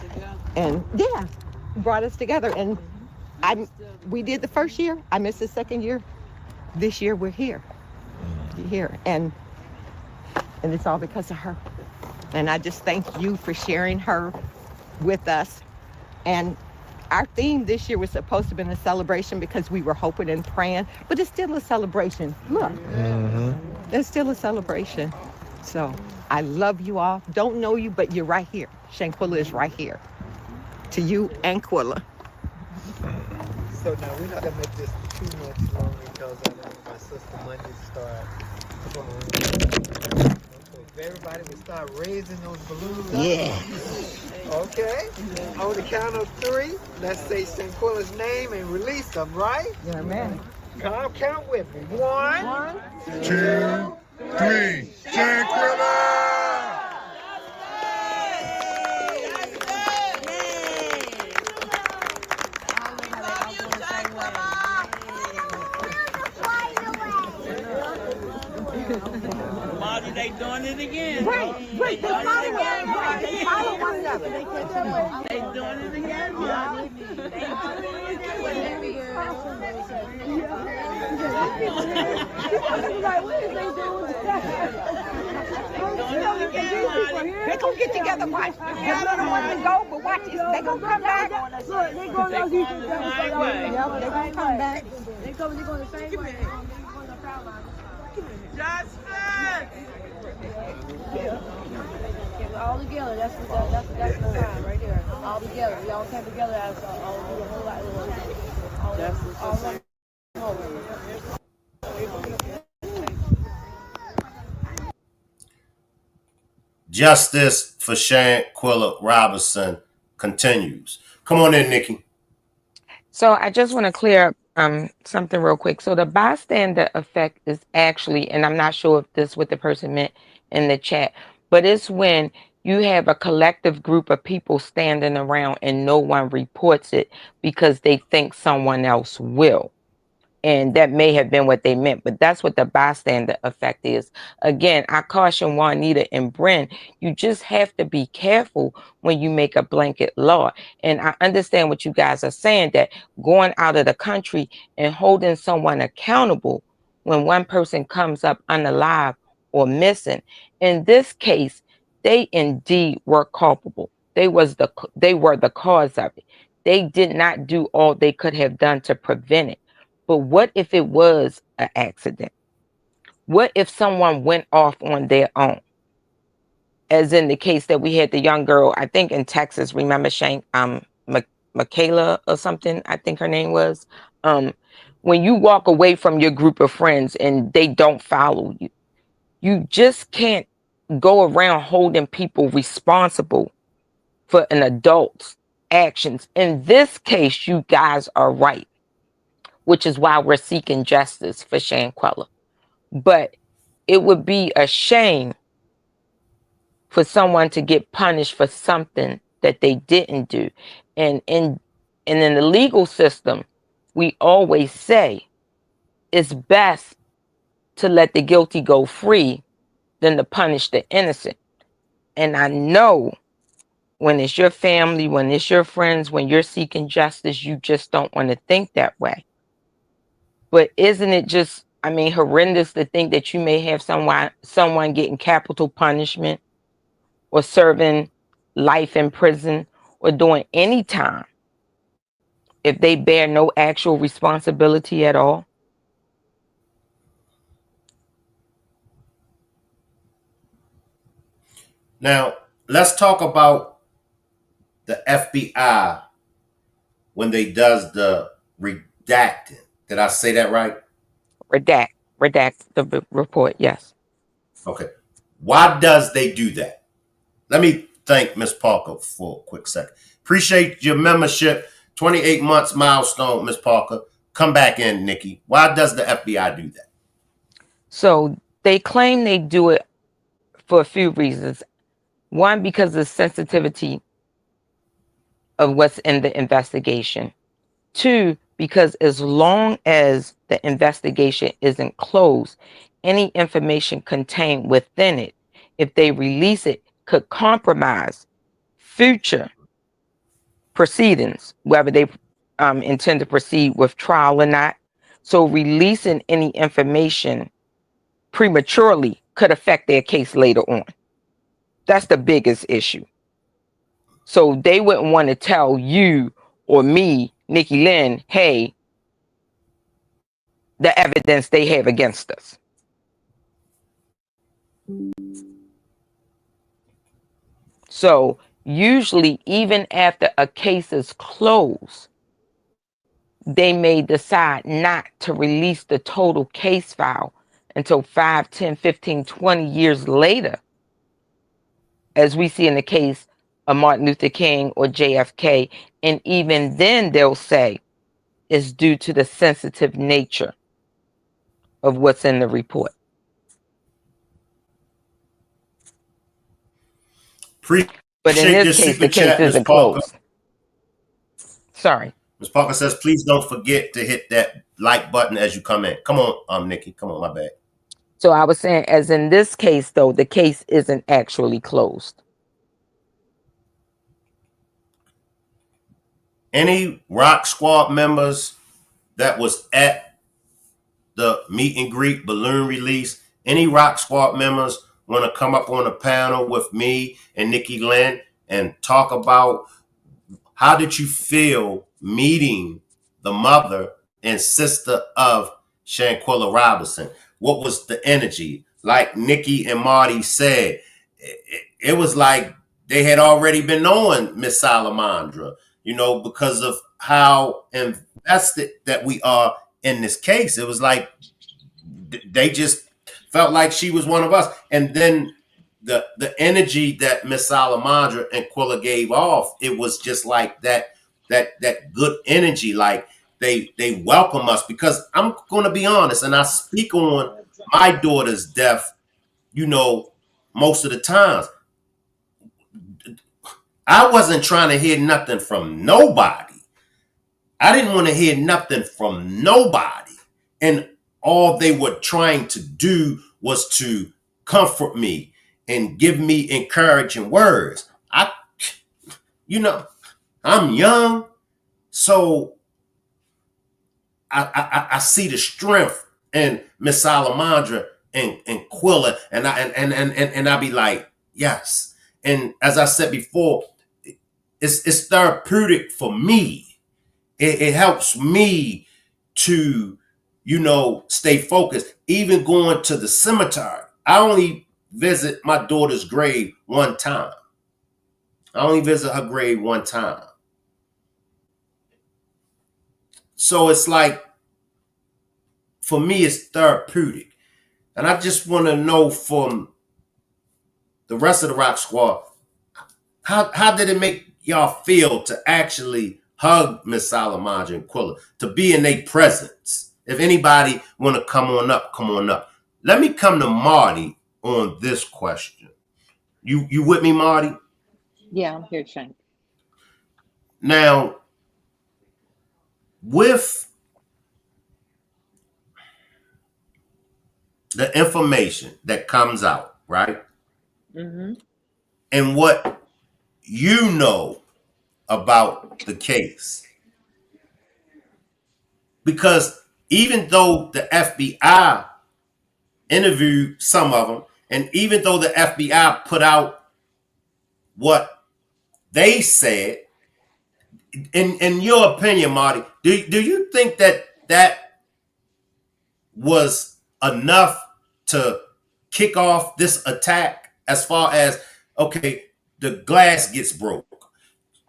And yeah, brought us together. And we did the first year. I missed the second year. This year we're here. And it's all because of her. And I just thank you for sharing her with us. And our theme this year was supposed to have been a celebration because we were hoping and praying, but it's still a celebration. Look, it's still a celebration. So I love you all. Don't know you, but you're right here. Shanquella is right here. To you and Quilla.
So now we're not gonna make this too much longer because I know my sister Monday start. If everybody would start raising those balloons.
Yeah.
Okay. On the count of 3, let's say Shanquella's name and release them, right?
Yeah, man.
Count with me. 1, 2, 3. Shanquella!
Marty, they doing it again.
Wait, they follow one another.
They doing it again, Marty.
They're gonna get together, watch. I don't want to go, but watch this. They're gonna come back. Look, they're gonna come back.
They're going the same way. Justin! All together, that's the time right there. All together, we all came together as a whole lot
Justice for Shanquella Robinson continues. Come on in, Nikki.
So I just want to clear up something real quick. So the bystander effect is actually, and I'm not sure if this is what the person meant in the chat, but it's when you have a collective group of people standing around and no one reports it because they think someone else will. And that may have been what they meant, but that's what the bystander effect is. Again, I caution Juanita and Bren, you just have to be careful when you make a blanket law. And I understand what you guys are saying, that going out of the country and holding someone accountable when one person comes up unalive or missing. In this case, they indeed were culpable. They were the cause of it. They did not do all they could have done to prevent it. But what if it was an accident? What if someone went off on their own? As in the case that we had the young girl, I think in Texas, remember Michaela or something, I think her name was. When you walk away from your group of friends and they don't follow you, you just can't go around holding people responsible for an adult's actions. In this case, you guys are right, which is why we're seeking justice for Shanquella. But it would be a shame for someone to get punished for something that they didn't do. And in the legal system, we always say it's best to let the guilty go free than to punish the innocent. And I know when it's your family, when it's your friends, when you're seeking justice, you just don't want to think that way. But isn't it just, I mean, horrendous to think that you may have someone getting capital punishment or serving life in prison or doing any time if they bear no actual responsibility at all?
Now, let's talk about the FBI when they does the redacting. Did I say that right?
Redact the report, yes.
Okay. Why does they do that? Let me thank Ms. Parker for a quick second. Appreciate your membership. 28 months milestone, Ms. Parker. Come back in, Nikki. Why does the FBI do that?
So they claim they do it for a few reasons. One, because of the sensitivity of what's in the investigation. Two, because as long as the investigation isn't closed, any information contained within it, if they release it, could compromise future proceedings, whether they intend to proceed with trial or not. So releasing any information prematurely could affect their case later on. That's the biggest issue. So they wouldn't want to tell you or me, Nikki Lynn, hey, the evidence they have against us. So usually, even after a case is closed, they may decide not to release the total case file until 5, 10, 15, 20 years later, as we see in the case of Martin Luther King or JFK. And even then they'll say it's due to the sensitive nature of what's in the report. But in this case, the case isn't closed. Sorry.
Ms. Parker says, please don't forget to hit that like button as you come in. Come on, Nikki. Come on, my bad.
So I was saying, as in this case, though, the case isn't actually closed.
Any Rock Squad members that was at the meet and greet balloon release, any Rock Squad members want to come up on a panel with me and Nikki Lynn and talk about how did you feel meeting the mother and sister of Shanquella Robinson? What was the energy? Like Nikki and Marty said, it was like they had already been knowing Miss Salamandra, you know, because of how invested that we are in this case. It was like they just felt like she was one of us. And then the energy that Miss Salamandra and Quilla gave off, it was just like that good energy. Like they welcome us, because I'm going to be honest, and I speak on my daughter's death, you know, most of the times. I wasn't trying to hear nothing from nobody. I didn't want to hear nothing from nobody. And all they were trying to do was to comfort me and give me encouraging words. You know, I'm young, so I see the strength in Miss Salamandra and Quilla, and I be like, yes. And as I said before, it's therapeutic for me. It helps me to, you know, stay focused. Even going to the cemetery, I only visit my daughter's grave one time. I only visit her grave one time. So it's like, for me, it's therapeutic. And I just want to know from the rest of the Rock Squad, how did it make y'all feel to actually hug Miss Salamandra and Quilla, to be in their presence? If anybody want to come on up, come on up. Let me come to Marty on this question. You with me, Marty?
Yeah, I'm here, Shank.
Now, with the information that comes out, right?
Mm-hmm.
And what you know about the case. Because even though the FBI interviewed some of them, and even though the FBI put out what they said, in your opinion, Marty, do you think that was enough to kick off this attack? As far as, okay, the glass gets broke,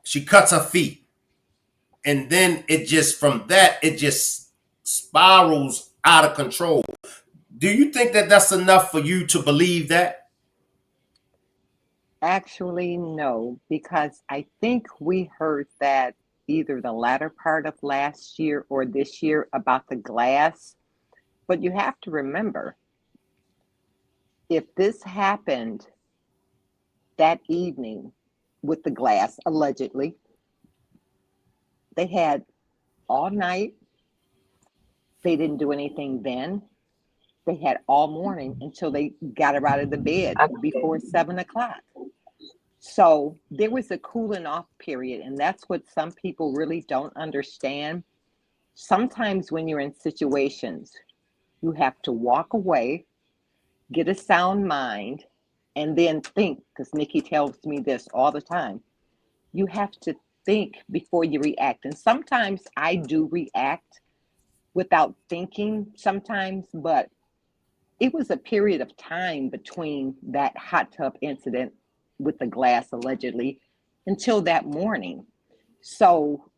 she cuts her feet, and then it just, from that, it just spirals out of control. Do you think that that's enough for you to believe that?
Actually, no, because I think we heard that either the latter part of last year or this year about the glass. But you have to remember, if this happened that evening with the glass, allegedly, they had all night. They didn't do anything then. They had all morning until they got her out of the bed before 7 o'clock. So there was a cooling off period, and that's what some people really don't understand. Sometimes when you're in situations, you have to walk away, get a sound mind, and then think, because Nikki tells me this all the time. You have to think before you react. And sometimes I do react without thinking sometimes, but it was a period of time between that hot tub incident with the glass allegedly until that morning. So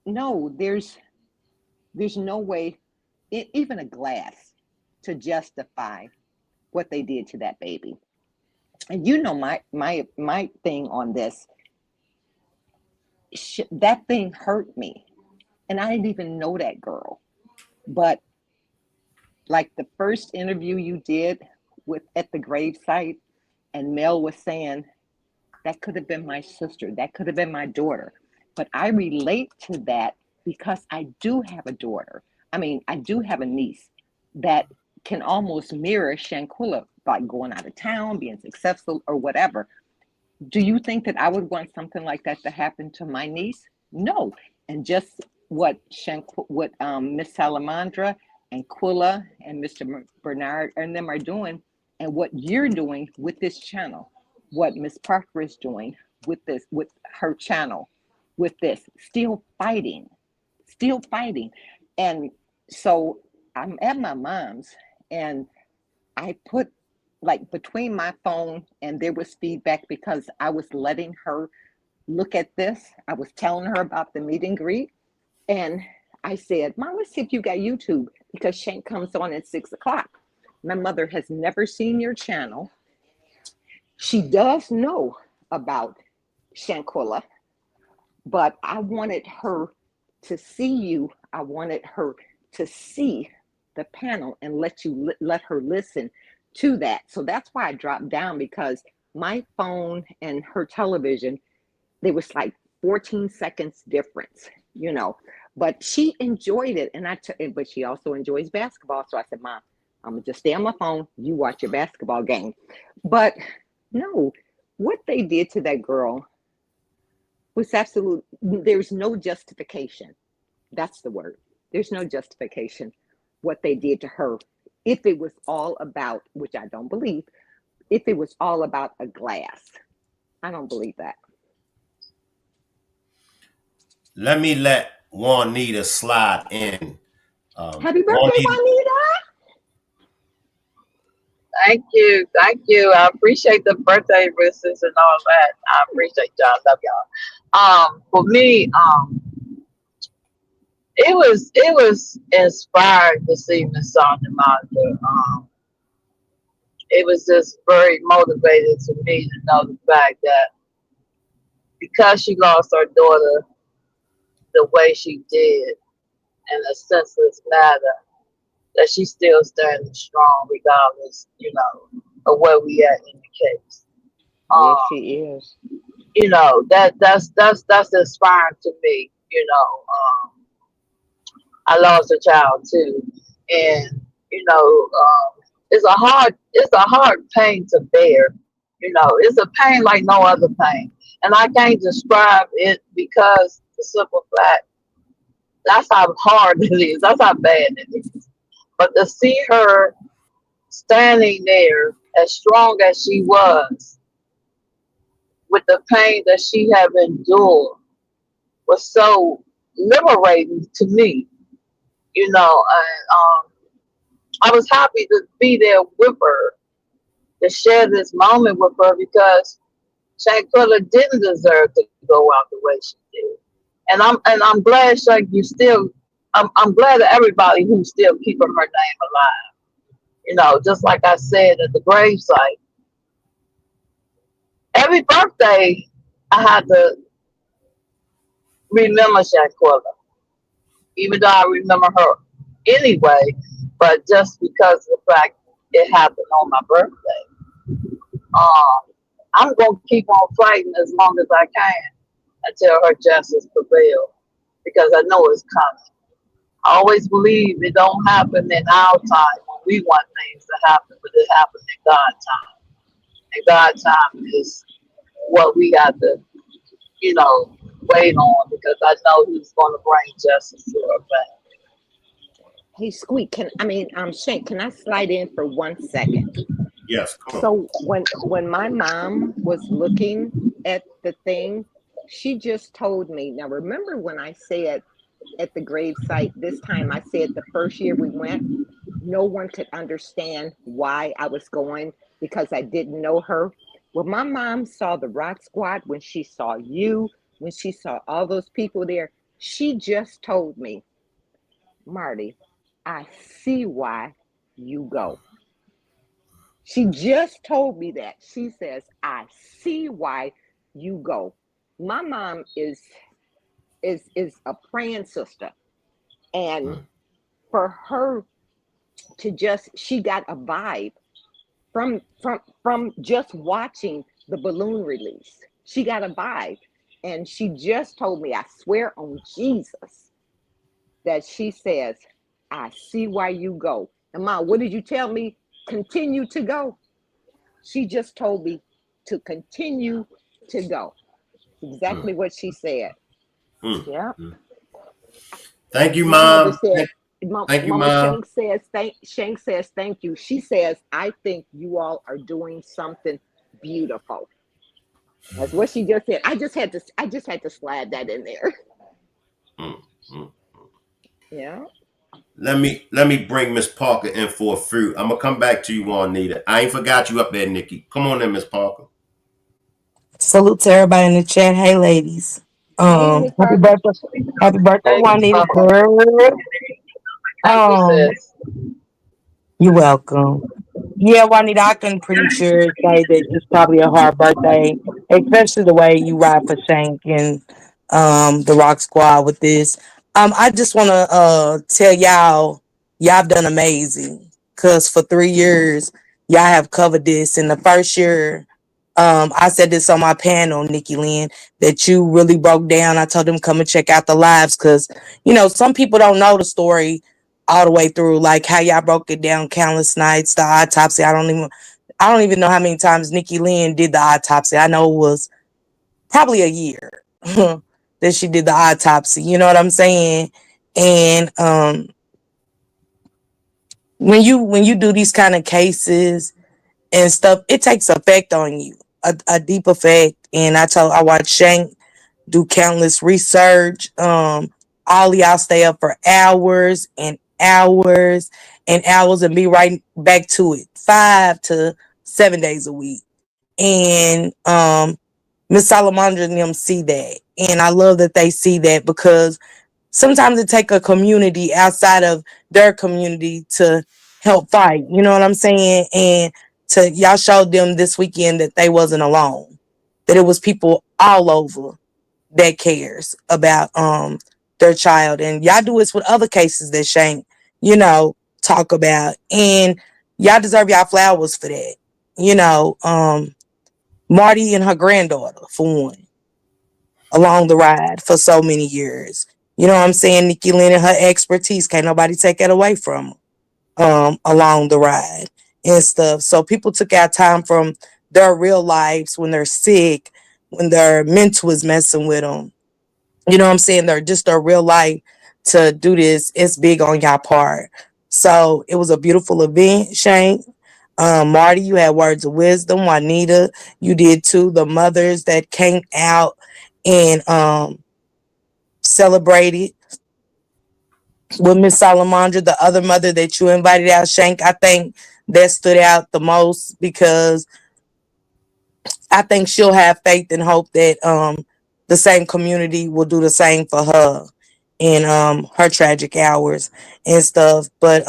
no, there's no way, even a glass, to justify what they did to that baby. And you know my thing on this, that thing hurt me, and I didn't even know that girl. But like the first interview you did with at the gravesite, and Mel was saying that could have been my sister, that could have been my daughter. But I relate to that because I do have a daughter. I mean, I do have a niece that can almost mirror Shanquella, like going out of town, being successful or whatever. Do you think that I would want something like that to happen to my niece? No. And just what Miss Salamandra and Quilla and Mr. Bernard and them are doing, and what you're doing with this channel, what Miss Parker is doing with this, with her channel, with this, still fighting. And so I'm at my mom's, and I put, like, between my phone, and there was feedback because I was letting her look at this. I was telling her about the meet and greet, and I said, Mom, let's see if you got YouTube, because Shank comes on at 6 o'clock. My mother has never seen your channel. She does know about Shanquella, but I wanted her to see you. I wanted her to see the panel and let her listen to that. So that's why I dropped down, because my phone and her television, there was like 14 seconds difference, you know. But she enjoyed it, and but she also enjoys basketball. So I said, Mom, I'm gonna just stay on my phone. You watch your basketball game. But no, what they did to that girl was absolute. There's no justification. That's the word. There's no justification what they did to her. If it was all about, which I don't believe, if it was all about a glass, I don't believe that.
Let me let Juanita slide in.
Happy birthday, Juanita!
Thank you. Thank you. I appreciate the birthday wishes and all that. I appreciate y'all. Love y'all. For me, it was inspiring to see Miss Sandra it was just very motivated to me to know the fact that because she lost her daughter the way she did in a senseless manner, that she's still standing strong regardless, of where we at in the case.
Yes,
Um,
she is.
that's inspiring to me. I lost a child too, and it's a hard pain to bear. It's a pain like no other pain, and I can't describe it because the simple fact that's how hard it is. That's how bad it is. But to see her standing there as strong as she was with the pain that she had endured was so liberating to me, and I was happy to be there with her to share this moment with her because Shanquella didn't deserve to go out the way she did. And I'm glad, Shank, I'm glad that everybody who's still keeping her name alive. Just like I said at the gravesite, every birthday I had to remember Shanquella, even though I remember her anyway, but just because of the fact it happened on my birthday. I'm going to keep on fighting as long as I can until her justice prevails because I know it's coming. I always believe it don't happen in our time when we want things to happen, but it happens in God's time. And God's time is what we got to, wait on because I know He's going to bring justice to her family.
Hey, Squeak, Shank, can I slide in for 1 second?
Yes, come on.
So when my mom was looking at the thing, she just told me. Now, remember when I said at the gravesite this time, I said the first year we went, no one could understand why I was going because I didn't know her. Well, my mom saw the Rock Squad when she saw you, when she saw all those people there. She just told me, Marty, I see why you go. She just told me that. She says, I see why you go. My mom is a praying sister. And for her to she got a vibe from just watching the balloon release. She got a vibe. And she just told me, I swear on Jesus, that she says, I see why you go. And Mom, what did you tell me? Continue to go. She just told me to continue to go. Exactly what she said. Yeah.
Thank you,
My mother
Mom.
said,
Thank you,
Mama
Mom.
Shank says thank you. She says, I think you all are doing something beautiful. That's what she just said. I just had to slide that in there. Yeah.
Let me bring Miss Parker in for a fruit. I'm gonna come back to you, Juanita. I ain't forgot you up there, Nikki. Come on in, Miss Parker.
Salute to everybody in the chat. Hey, ladies.
Hey, Miss
Happy
Parker.
birthday,
Thank you,
Juanita.
Papa.
Girl.
Thank you,
Um,
sis.
you're welcome. Yeah, Juanita, I can pretty sure say that it's probably a hard birthday, especially the way you ride for Shank and the Rock Squad with this. I just wanna tell y'all have done amazing. Cause for 3 years, y'all have covered this. In the first year, I said this on my panel, Nikki Lynn, that you really broke down. I told them come and check out the lives because some people don't know the story all the way through, like how y'all broke it down countless nights, the autopsy. I don't even know how many times Nikki Lynn did the autopsy. I know it was probably a year that she did the autopsy. You know what I'm saying? And when you do these kind of cases and stuff, it takes effect on you, a deep effect. And I watched Shank do countless research. All y'all stay up for hours and hours and hours and be right back to it 5 to 7 days a week. And Miss Salamandra and them see that. And I love that they see that because sometimes it take a community outside of their community to help fight. You know what I'm saying? And y'all showed them this weekend that they wasn't alone, that it was people all over that cares about their child. And y'all do this with other cases that Shank, talk about. And y'all deserve y'all flowers for that. Marty and her granddaughter, for one, along the ride for so many years. You know what I'm saying? Nikki Lynn and her expertise, can't nobody take that away from her. Along the ride and stuff. So people took out time from their real lives when they're sick, when their mental is messing with them. You know what I'm saying? They're just their real life to do this. It's big on y'all part. So it was a beautiful event, Shane. Marty, you had words of wisdom. Juanita, you did too. The mothers that came out and celebrated with Miss Salamandra, the other mother that you invited out, Shank, I think that stood out the most because I think she'll have faith and hope that the same community will do the same for her in her tragic hours and stuff. But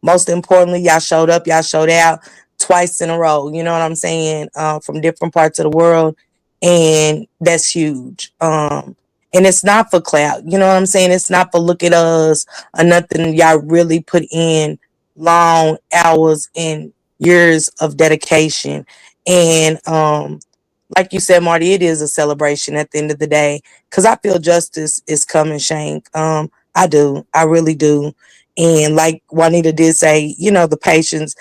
most importantly, y'all showed up, y'all showed out twice in a row. You know what I'm saying? From different parts of the world, and that's huge. And it's not for clout. You know what I'm saying? It's not for look at us or nothing. Y'all really put in long hours and years of dedication. And like you said, Marty, it is a celebration at the end of the day. Cause I feel justice is coming, Shank. I do. I really do. And like Juanita did say, the patience,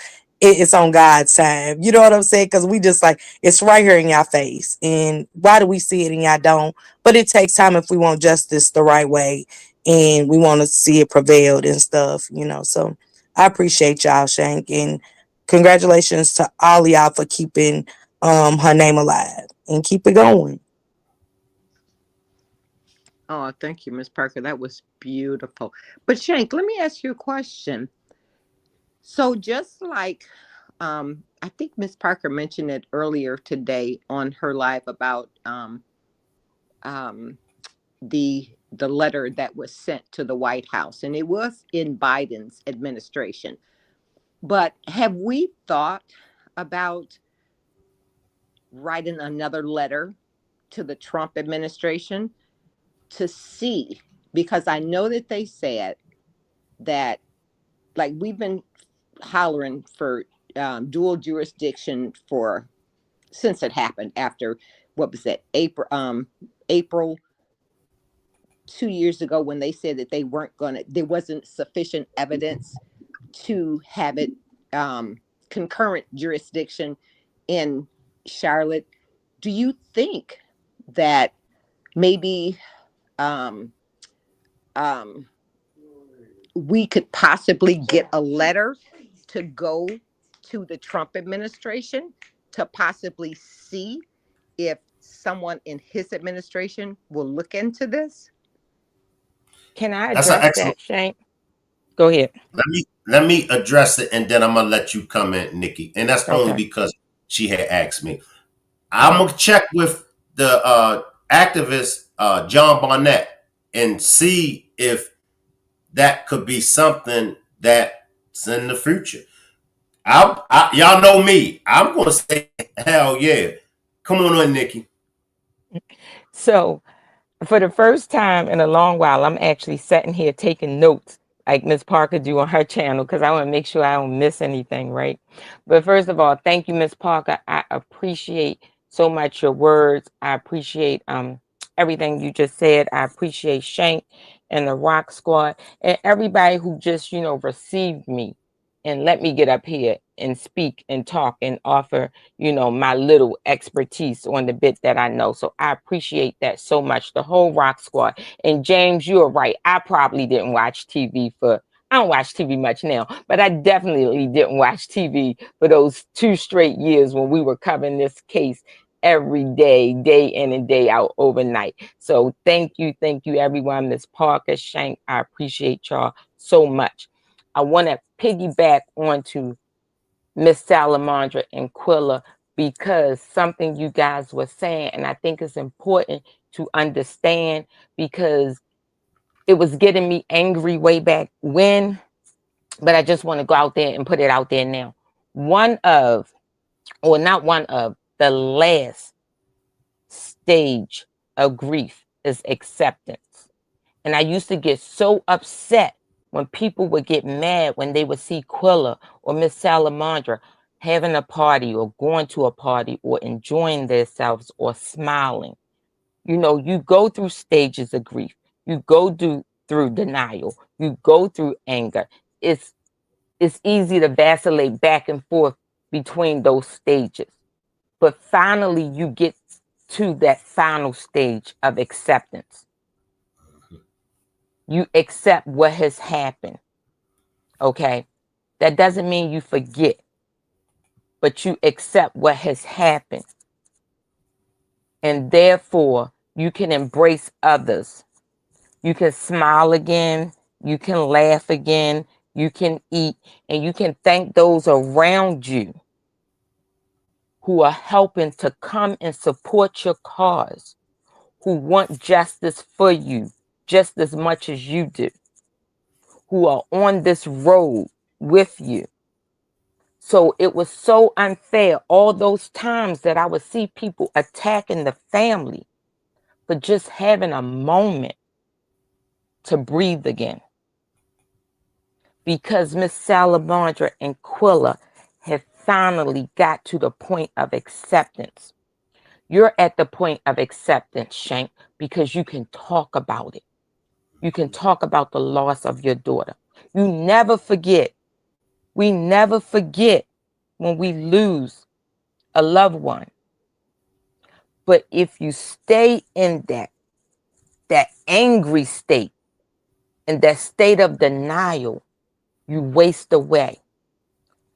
it's on God's time. You know what I'm saying? Cause we just like, it's right here in y'all face. And why do we see it and y'all don't? But it takes time if we want justice the right way and we want to see it prevailed and stuff, So I appreciate y'all, Shank. And congratulations to all y'all for keeping her name alive and keep it going.
Oh, thank you, Miss Parker. That was beautiful. But Shank, let me ask you a question. So just like I think Miss Parker mentioned it earlier today on her live about um, the letter that was sent to the White House, and it was in Biden's administration. But have we thought about writing another letter to the Trump administration to see? Because I know that they said that, like, we've been hollering for dual jurisdiction for since it happened after what was that April 2 years ago, when they said that they weren't gonna, there wasn't sufficient evidence to have it concurrent jurisdiction in Charlotte. Do you think that maybe um, um, we could possibly get a letter to go to the Trump administration to possibly see if someone in his administration will look into this?
Can I
That's an
address
excellent.
that, Shane? Go ahead.
Let me address it, and then I'm gonna let you comment, Nikki. And that's only
Okay.
because she had asked me. I'm gonna check with the activist John Barnett and see if that could be something that's in the future. Y'all know me. I'm gonna say hell yeah. Come on in, Nikki.
So for the first time in a long while, I'm actually sitting here taking notes like Miss Parker do on her channel because I want to make sure I don't miss anything, right? But first of all, thank you, Miss Parker. I appreciate so much your words. I appreciate everything you just said. I appreciate Shank and the Rock Squad and everybody who just, received me and let me get up here and speak and talk and offer, my little expertise on the bit that I know. So I appreciate that so much, the whole Rock Squad. And James, you're right. I probably didn't watch TV I don't watch TV much now, but I definitely didn't watch TV for those 2 straight years when we were covering this case every day, day in and day out, overnight. So thank you, everyone. Miss Parker, Shank, I appreciate y'all so much. I want to piggyback onto Miss Salamandra and Quilla because something you guys were saying, and I think it's important to understand because it was getting me angry way back when, but I just want to go out there and put it out there now. One of or not one of, the last stage of grief is acceptance. And I used to get so upset when people would get mad when they would see Quilla or Miss Salamandra having a party or going to a party or enjoying themselves or smiling. You know, you go through stages of grief. You go through denial. You go through anger. It's easy to vacillate back and forth between those stages. But finally, you get to that final stage of acceptance. You accept what has happened. Okay? That doesn't mean you forget, but you accept what has happened. And therefore, you can embrace others. You can smile again. You can laugh again. You can eat, and you can thank those around you who are helping to come and support your cause, who want justice for you just as much as you do, who are on this road with you. So it was so unfair all those times that I would see people attacking the family for just having a moment to breathe again. Because Miss Salamandra and Quilla have finally got to the point of acceptance. You're at the point of acceptance, Shank, because you can talk about it. You can talk about the loss of your daughter. You never forget. We never forget when we lose a loved one. But if you stay in that angry state, in that state of denial, you waste away.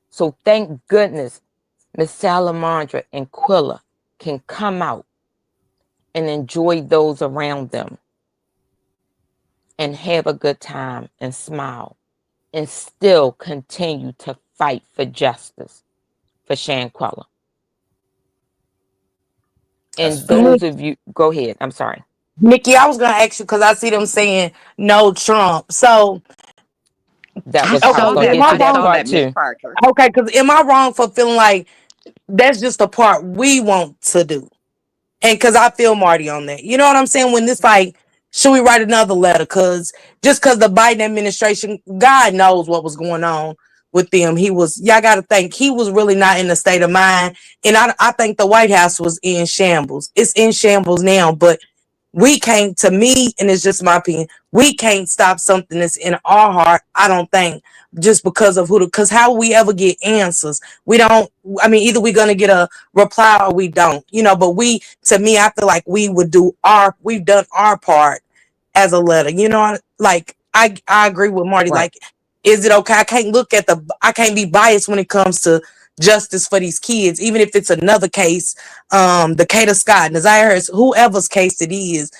So thank goodness Miss Salamandra and Quilla can come out and enjoy those around them and have a good time and smile and still continue to fight for justice for SHANQUELLA. And those of you, go ahead. I'm sorry.
Nikki, I was going to ask you because I see them saying no Trump. So
I saw that. I saw that, Miss
too.
Parker.
Okay, because am I wrong for feeling like that's just the part we want to do? And because I feel Marty on that. You know what I'm saying? When this like, should we write another letter? Because just because the Biden administration, God knows what was going on with them. Y'all got to think, he was really not in a state of mind. And I think the White House was in shambles. It's in shambles now, but we can't, to me, and it's just my opinion, we can't stop something that's in our heart, I don't think, just because of because how we ever get answers? We don't, I mean, either we're going to get a reply or we don't, but to me, I feel like we've done our part as a letter, like, I agree with Marty,
right.
like, is it okay? I can't be biased when it comes to justice for these kids, even if it's another case, the Kata Scott, Desire Harris, whoever's case it is.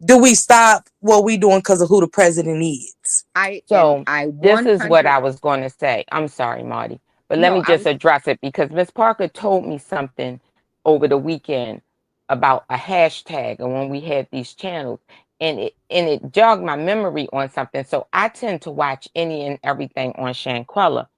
Do we stop what we doing because of who the president is?
This is what I was going to say. I'm sorry, Marty, but let me just address it because Miss Parker told me something over the weekend about a hashtag and when we had these channels, and it jogged my memory on something. So I tend to watch any and everything on SHANQUELLA,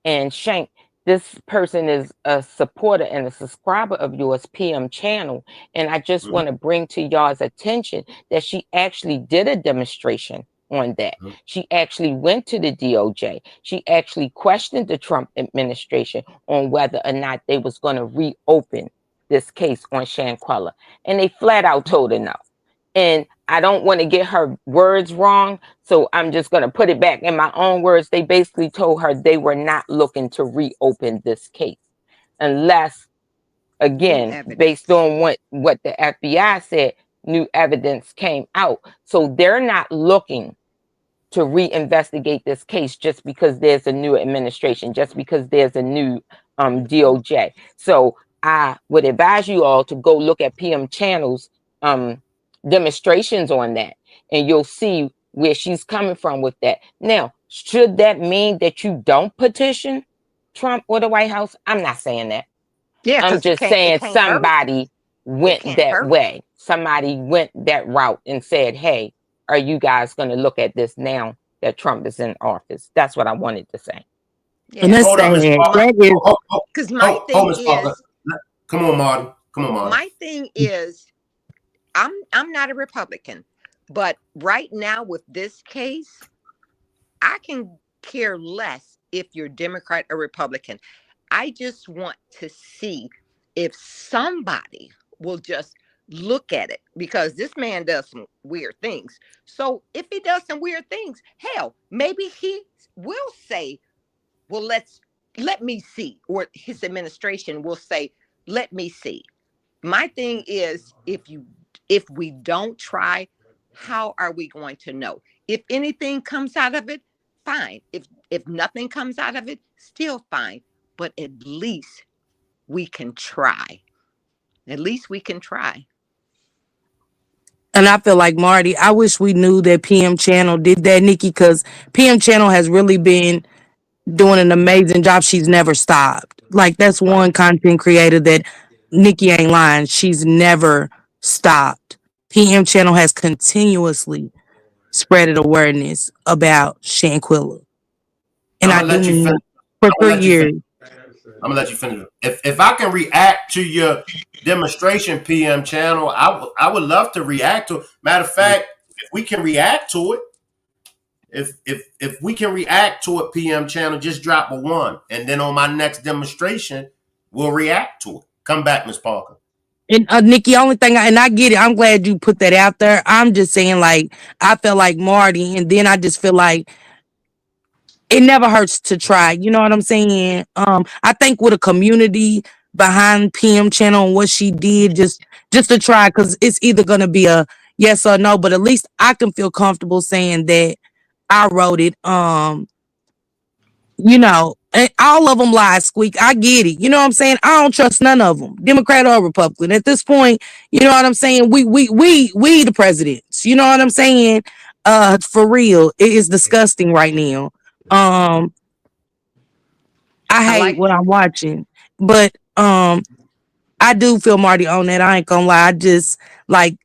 and Shank, this person is a supporter and a subscriber of yours, PM channel. And I just want to bring to y'all's attention that she actually did a demonstration on that. She actually went to the DOJ. She actually questioned the Trump administration on whether or not they was going to reopen this case on SHANQUELLA. And they flat out told her no. And I don't want to get her words wrong, so I'm just going to put it back in my own words. They basically told her they were not looking to reopen this case unless, again, based on what the FBI said, new evidence came out. So they're not looking to reinvestigate this case just because there's a new administration, just because there's a new DOJ. So I would advise you all to go look at PM Channel's demonstrations on that, and you'll see where she's coming from with that. Now, should that mean that you don't petition Trump or the White House? I'm not saying that.
Yeah,
I'm just saying somebody went that way. Somebody went that route and said, hey, are you guys going to look at this now that Trump is in office? That's what I wanted to say.
Yeah.
And that's sad.
Because my thing is,
Come on, Marty. Come on, Marty.
My thing is, I'm not a Republican, but right now with this case, I can care less if you're Democrat or Republican. I just want to see if somebody will just look at it, because this man does some weird things. So if he does some weird things, hell, maybe he will say, well, let me see, or his administration will say, let me see. My thing is, if we don't try, how are we going to know? If anything comes out of it, fine. If nothing comes out of it, still fine. But at least we can try. At least we can try.
And I feel like, Marty, I wish we knew that PM Channel did that, Nikki, because PM Channel has really been doing an amazing job. She's never stopped. Like, that's one content creator that Nikki ain't lying. She's never stopped. PM Channel has continuously spreaded awareness about Shanquella. And
I'm
I
gonna
do
let you
mean
finish.
for
I'm gonna
3
let you finish.
years.
I'm gonna let you finish. If I can react to your demonstration, PM Channel, I would love to react to it. Matter of fact, if we can react to it, if we can react to it, PM Channel, just drop a 1, and then on my next demonstration, we'll react to it. Come back, Miss Parker.
And Nikki, only thing, and I get it. I'm glad you put that out there. I'm just saying, like, I feel like Marty, and then I just feel like it never hurts to try. You know what I'm saying? I think with a community behind PM Channel and what she did, just to try, because it's either gonna be a yes or no. But at least I can feel comfortable saying that I wrote it. You know, and all of them lie, Squeak. I get it. You know what I'm saying? I don't trust none of them, Democrat or Republican. At this point, you know what I'm saying? We the presidents. You know what I'm saying? For real, it is disgusting right now. I hate what I'm watching, but I do feel Marty on that. I ain't gonna lie. I just like,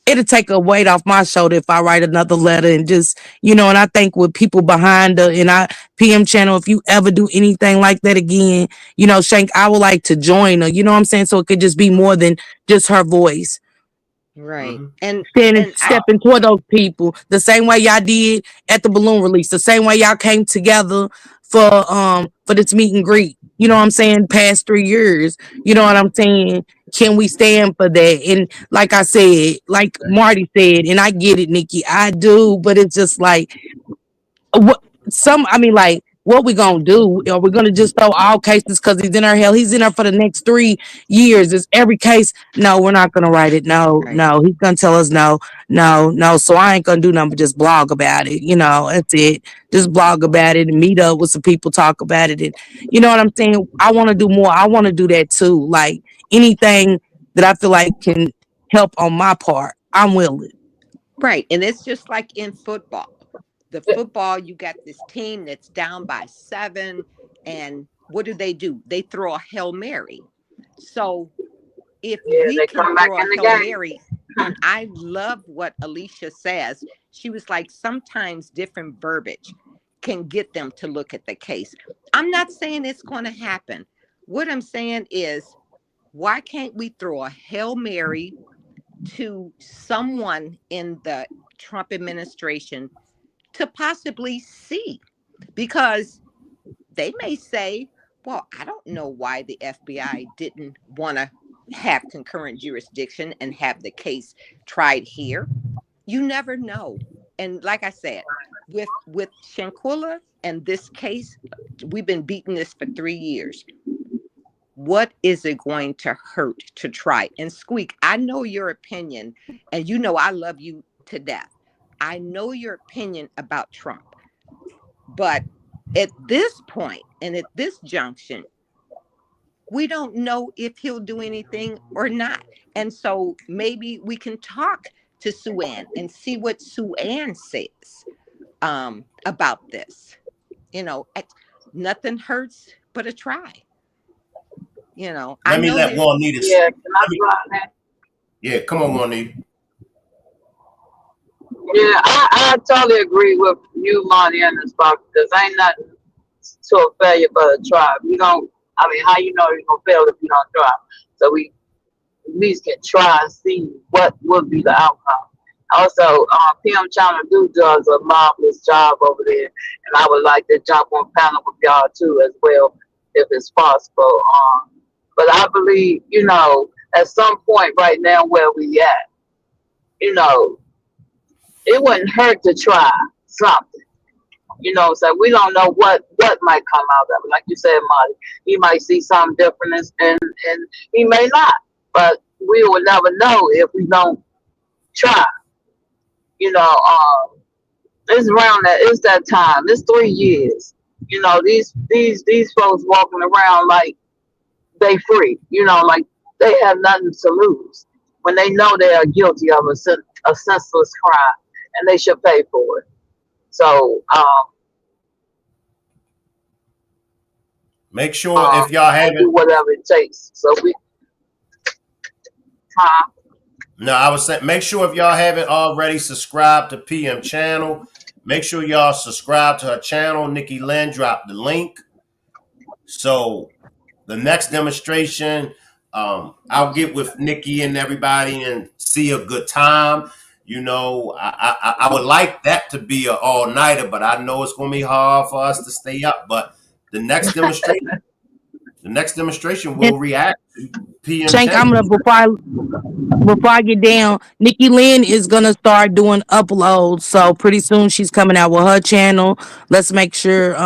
it'll take a weight off my shoulder if I write another letter and just, you know, and I think with people behind her and PM Channel, if you ever do anything like that again, you know, Shank, I would like to join her, you know what I'm saying? So it could just be more than just her voice.
Right.
Stepping toward those people the same way y'all did at the balloon release, the same way y'all came together for this meet and greet. You know what I'm saying? Past 3 years. You know what I'm saying? Can we stand for that? And like I said, like Marty said, and I get it, Nikki, I do, but it's just like, like, what we gonna do? Are we gonna just throw all cases because he's in our hell? He's in there for the next 3 years. Is every case? No, we're not gonna write it. No, no. He's gonna tell us no, no, no. So I ain't gonna do nothing but just blog about it. You know, that's it. Just blog about it and meet up with some people, talk about it. And you know what I'm saying? I want to do more. I want to do that too. Like, anything that I feel like can help on my part, I'm willing.
Right. And it's just like in football. The football, you got this team that's down by 7, and what do? They throw a Hail Mary. So if we can throw a Hail Mary, and I love what Alicia says. She was like, sometimes different verbiage can get them to look at the case. I'm not saying it's going to happen. What I'm saying is, why can't we throw a Hail Mary to someone in the Trump administration to possibly see? Because they may say, well, I don't know why the FBI didn't want to have concurrent jurisdiction and have the case tried here. You never know. And like I said, with Shanquella and this case, we've been beating this for 3 years. What is it going to hurt to try? And Squeak, I know your opinion, and you know I love you to death. I know your opinion about Trump. But at this point and at this junction, we don't know if he'll do anything or not. And so maybe we can talk to Sue Ann and see what Sue Ann says about this. You know, nothing hurts but a try. You know,
Let me let Juanita.
Yeah, can I try that?
Yeah, come on, Juanita.
Yeah, I totally agree with you, Marty, and this box, because ain't nothing to a failure but a try. I mean, how you know you're gonna fail if you don't try? So we at least can try and see what would be the outcome. Also, PM Channel does a marvelous job over there, and I would like to jump on panel with y'all too as well, if it's possible. But I believe, at some point right now where we at, it wouldn't hurt to try something. So we don't know what might come out of it. Like you said, Marty, he might see something different, and he may not. But we will never know if we don't try. It's around that. It's that time. It's 3 years. These folks walking around like they free. Like they have nothing to lose when they know they are guilty of a senseless crime, and they should pay for it. So
make sure if y'all haven't
do whatever it takes. So we.
No, I was saying, make sure if y'all haven't already subscribed to PM channel, make sure y'all subscribe to her channel. Nikki Lynn dropped the link. So the next demonstration, I'll get with Nikki and everybody and see a good time. I would like that to be an all-nighter, but I know it's going to be hard for us to stay up. But the next demonstration will react to PM
Shank,
channel.
I'm gonna before I get down, Nikki Lynn is gonna start doing uploads. So pretty soon she's coming out with her channel. Let's make sure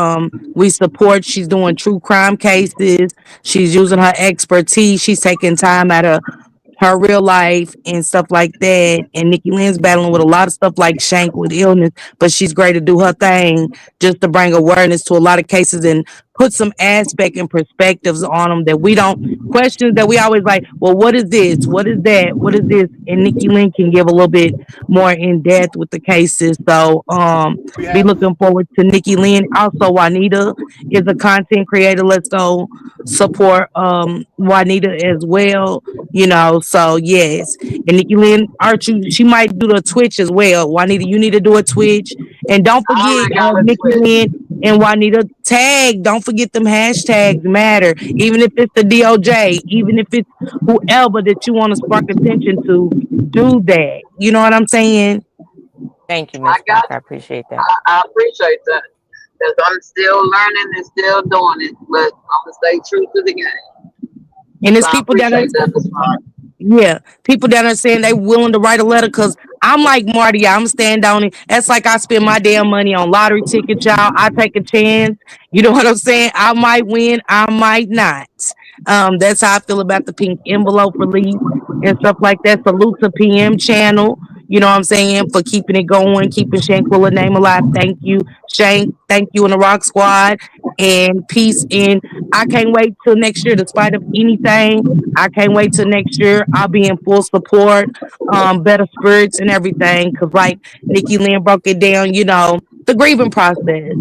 we support. She's doing true crime cases. She's using her expertise. She's taking time out of her real life and stuff like that. And Nikki Lynn's battling with a lot of stuff like Shank with illness, but she's great to do her thing just to bring awareness to a lot of cases and put some aspect and perspectives on them that we don't questions that we always like. Well, what is this? What is that? What is this? And Nikki Lynn can give a little bit more in depth with the cases. So be looking forward to Nikki Lynn. Also, Juanita is a content creator. Let's go support Juanita as well. So yes. And Nikki Lynn Archie, she might do the Twitch as well. Juanita, you need to do a Twitch. And don't forget Nikki Lynn and Juanita tag. Don't forget them hashtags matter. Even if it's the DOJ, even if it's whoever that you want to spark attention to, do that. You know what I'm saying?
Thank you, Miss Parker. I appreciate that.
I appreciate that. Because I'm still learning and still doing it, but I'm gonna stay true to the game.
And it's people that people that are saying they willing to write a letter because I'm like Marty, I'm stand on it. That's like I spend my damn money on lottery tickets, y'all. I take a chance. You know what I'm saying? I might win, I might not. That's how I feel about the pink envelope release and stuff like that. Salute to PM channel. You know what I'm saying? For keeping it going, keeping Shanquella name alive. Thank you, Shank. Thank you, and the Rock Squad. And peace. And I can't wait till next year, despite of anything. I can't wait till next year. I'll be in full support, better spirits and everything. Cause like Nikki Lynn broke it down, the grieving process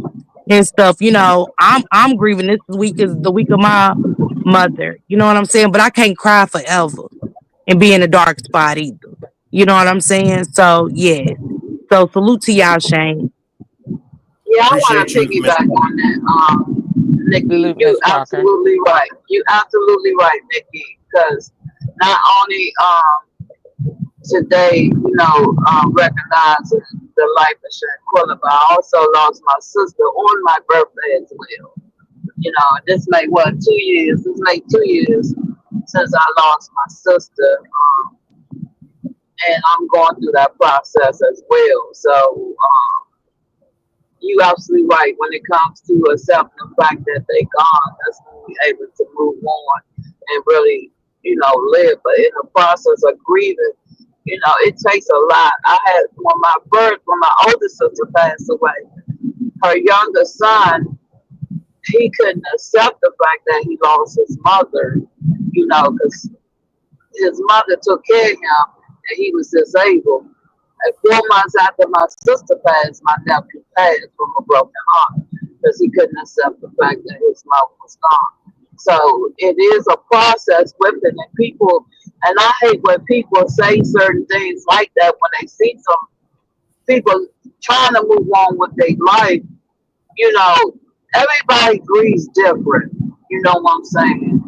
and stuff. I'm grieving. This week is the week of my mother. You know what I'm saying? But I can't cry forever and be in a dark spot either. You know what I'm saying? So yeah. So salute to y'all, Shane.
Yeah, I want to piggyback on that. Nikki, you absolutely right. You absolutely right, Nikki. Because not only today, recognizing the life of Shanquella, but I also lost my sister on my birthday as well. This make 2 years? This make 2 years since I lost my sister. And I'm going through that process as well. So you absolutely right. When it comes to accepting the fact that they're gone, that's when we're able to move on and really, live. But in the process of grieving, it takes a lot. I had when my older sister passed away, her younger son, he couldn't accept the fact that he lost his mother, because his mother took care of him and he was disabled. And 4 months after my sister passed, my nephew passed from a broken heart because he couldn't accept the fact that his mother was gone. So it is a process with it, and people, and I hate when people say certain things like that when they see some people trying to move on with their life. Everybody grieves different. You know what I'm saying?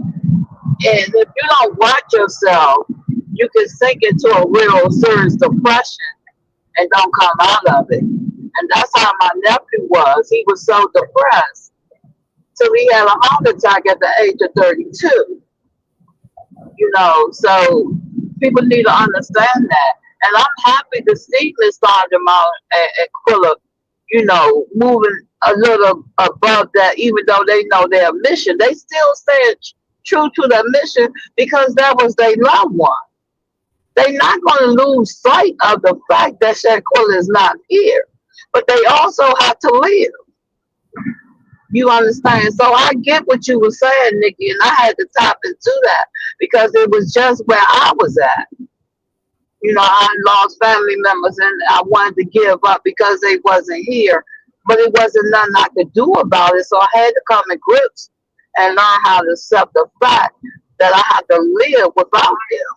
And if you don't watch yourself, you can sink into a real serious depression and don't come out of it. And that's how my nephew was. He was so depressed till he had a heart attack at the age of 32. You know, so people need to understand that. And I'm happy to see Miss Sandra and Quilla, you know, moving a little above that, even though they know their mission. They still stay true to their mission because that was their loved one. They're not going to lose sight of the fact that Shanquella is not here. But they also have to live. You understand? So I get what you were saying, Nikki, and I had to tap into that because it was just where I was at. You know, I lost family members and I wanted to give up because they wasn't here. But it wasn't nothing I could do about it. So I had to come to grips and learn how to accept the fact that I had to live without them.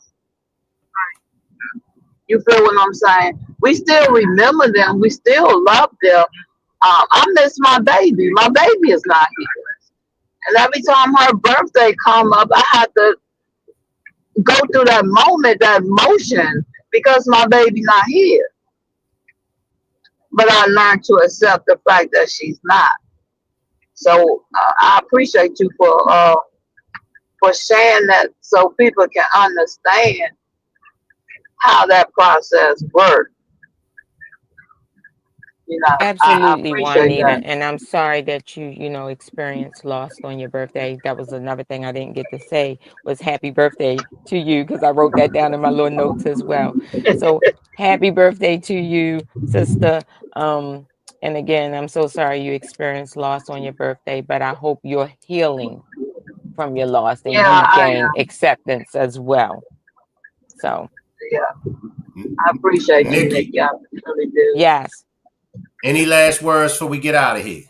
You feel what I'm saying? We still remember them. We still love them. I miss my baby. My baby is not here. And every time her birthday come up, I had to go through that moment, that emotion, because my baby not here. But I learned to accept the fact that she's not. So I appreciate you for sharing that so people can understand how that process works. You know, I
Absolutely,
appreciate
Juanita.
that.
And I'm sorry that you know, experienced loss on your birthday. That was another thing I didn't get to say was happy birthday to you because I wrote that down in my little notes as well. So happy birthday to you, sister. And again, I'm so sorry you experienced loss on your birthday, but I hope you're healing from your loss and
Yeah,
you
I
gain
am.
acceptance as well. So
Yeah, I appreciate you,
Nikki,
Nikki. I really do.
yes.
any last words before we get out of here?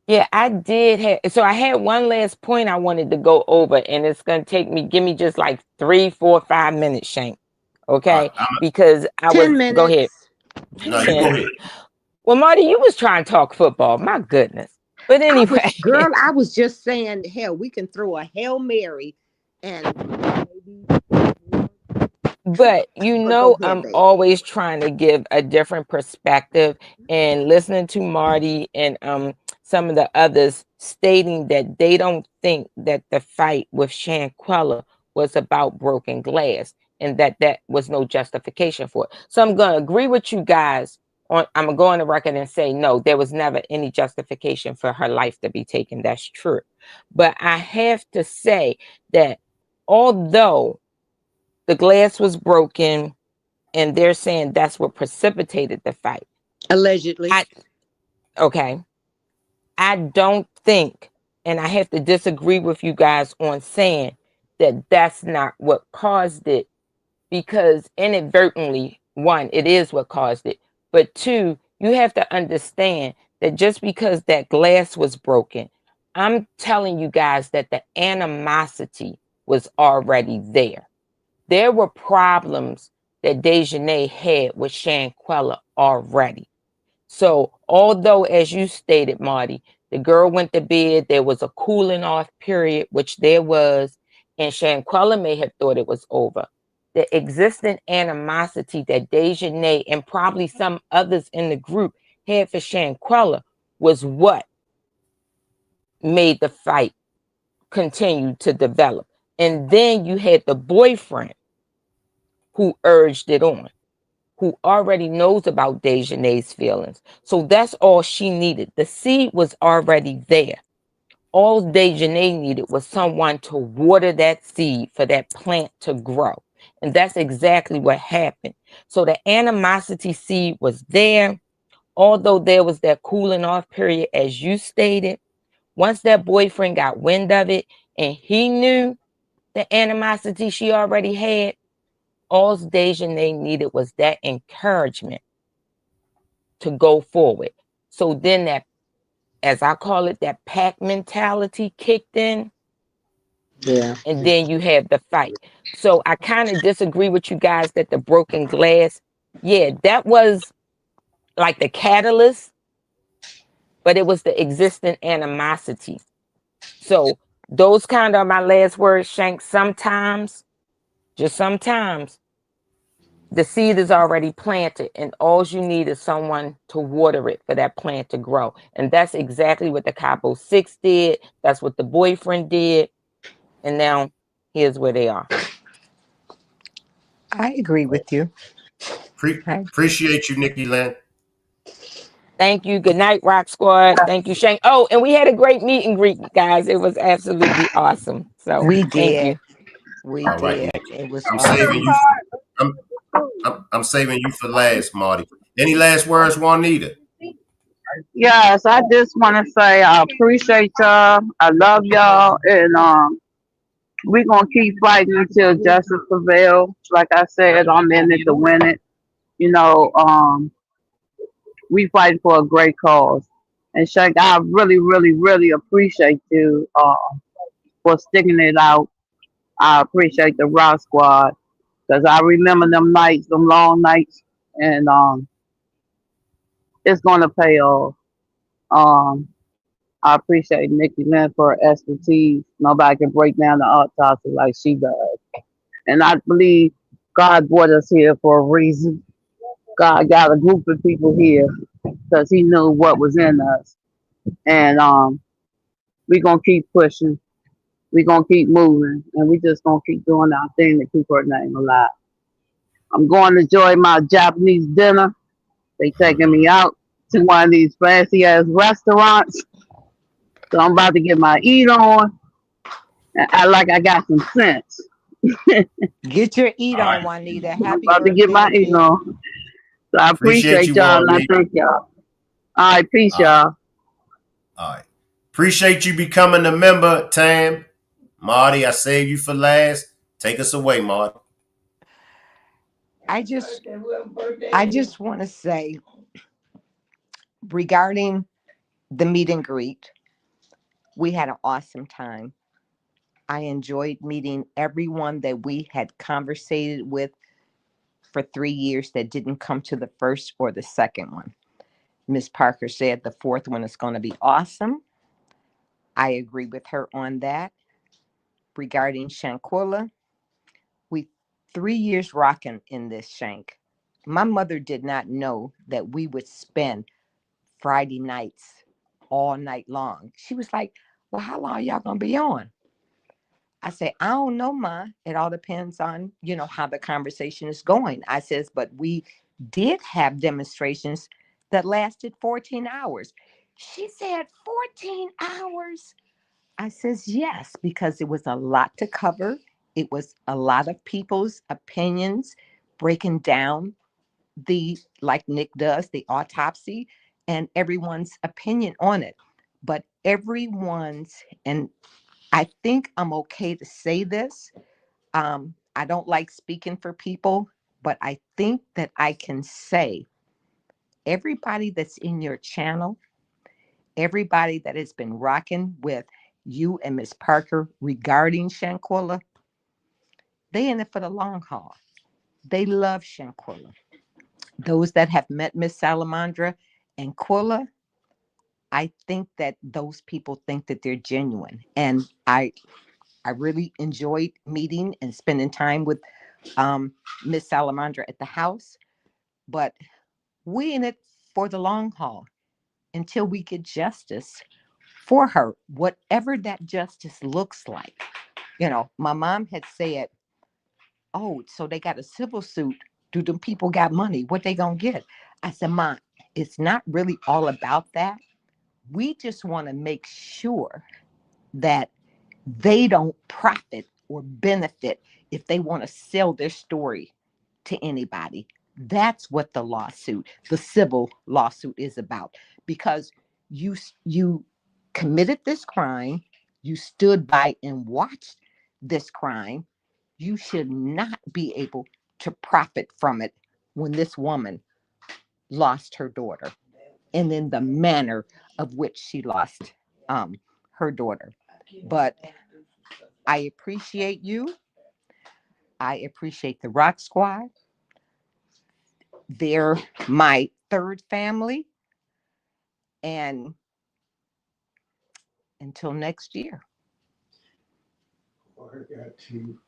Yeah, I did have, so I had one last point I wanted to go over, and it's gonna give me just like 3, 4, 5 minutes, Shank. Okay, because I
10
was go ahead.
minutes.
No, you
10.
go ahead.
Well, Marty, you was trying to talk football. My goodness. But anyway,
Girl, I was just saying, hell, we can throw a Hail Mary and maybe.
but you
But go
know,
ahead,
I'm
baby.
always trying to give a different perspective and listening to Marty and some of the others stating that they don't think that the fight with Shanquella was about broken glass and that was no justification for it. So I'm going to agree with you guys I'm going to go on the record and say, no, there was never any justification for her life to be taken. That's true. But I have to say that although the glass was broken and they're saying that's what precipitated the fight.
Allegedly.
Okay. I don't think, and I have to disagree with you guys on saying that that's not what caused it, because inadvertently, one, it is what caused it. But two, you have to understand that just because that glass was broken, I'm telling you guys that the animosity was already there. There were problems that Dejanay had with Shanquella already. So although, as you stated, Marty, the girl went to bed, there was a cooling off period, which there was, and Shanquella may have thought it was over. The existing animosity that Dejanay and probably some others in the group had for Shanquella was what made the fight continue to develop. And then you had the boyfriend who urged it on, who already knows about Dejanay's feelings. So that's all she needed. The seed was already there. All Dejanay needed was someone to water that seed for that plant to grow. And that's exactly what happened. So the animosity seed was there. Although there was that cooling off period, as you stated, once that boyfriend got wind of it and he knew the animosity she already had, all Dejanay needed was that encouragement to go forward. So then that, as I call it, that pack mentality kicked in.
Yeah.
And then you have the fight. So I kind of disagree with you guys that the broken glass, yeah, that was like the catalyst, but it was the existing animosity. So Those kind of my last words, Shank. Sometimes, just sometimes, the seed is already planted, and all you need is someone to water it for that plant to grow. And that's exactly what the Capo 6 did. That's what the boyfriend did. And now here's where they are.
I agree with you.
Appreciate you, Nikki Lynn.
Thank you. Good night, Rock Squad. Thank you, Shank. Oh, and we had a great meet and greet, guys. It was absolutely awesome. So
We
thank
did.
you.
We
All right,
did.
Nikki.
It was
I'm saving
awesome.
you. I'm saving you for last, Marty. Any last words, Juanita?
Yes, I just want to say I appreciate y'all. I love y'all, and we're gonna keep fighting until justice prevails. Like I said, I'm in it to win it. You know, we fight for a great cause. And Shank, I really, really, really appreciate you for sticking it out. I appreciate the Rock Squad because I remember them nights, them long nights, and it's gonna pay off. Um, I appreciate Nikki Lynn for her expertise. Nobody can break down the autopsy like she does. And I believe God brought us here for a reason. God got a group of people here because He knew what was in us. And we're going to keep pushing. We're going to keep moving. And we just going to keep doing our thing to keep her name alive. I'm going to enjoy my Japanese dinner. They taking me out to one of these fancy ass restaurants. So I'm about to get my eat on. And act like I got some sense.
Get your eat
All
on,
right.
Juanita.
I'm
Happy
about to get
birthday
my eat
again.
on. So I
Appreciate
appreciate
you,
y'all and I
Juanita.
thank y'all. All right, peace,
All right.
y'all.
All right. Appreciate you becoming a member, Tam. Marty, I saved you for last. Take us away, Marty.
I just want to say regarding the meet and greet, we had an awesome time. I enjoyed meeting everyone that we had conversated with for 3 years that didn't come to the first or the second one. Miss Parker said the fourth one is going to be awesome. I agree with her on that. Regarding Shanquella, we 3 years rocking in this Shank. My mother did not know that we would spend Friday nights all night long. She was like, well, how long y'all gonna be on? I say, I don't know, Ma. It all depends on, how the conversation is going. I says, but we did have demonstrations that lasted 14 hours. She said, 14 hours? I says, yes, because it was a lot to cover. It was a lot of people's opinions breaking down like Nick does, the autopsy and everyone's opinion on it. But and I think I'm okay to say this. I don't like speaking for people, but I think that I can say everybody that's in your channel, everybody that has been rocking with you and Miss Parker regarding Shanquella, they in it for the long haul. They love Shanquella. Those that have met Miss Salamandra and Quilla, I think that those people think that they're genuine. And I really enjoyed meeting and spending time with Miss Salamandra at the house. But we in it for the long haul until we get justice for her, whatever that justice looks like. My mom had said, oh, so they got a civil suit. Do them people got money? What they gonna get? I said, Mom, it's not really all about that. We just want to make sure that they don't profit or benefit if they want to sell their story to anybody. That's what the civil lawsuit is about. Because you committed this crime, you stood by and watched this crime. You should not be able to profit from it when this woman lost her daughter and in the manner of which she lost her daughter. But I appreciate you. I appreciate the Rock Squad. They're my third family. And until next year.
I got two.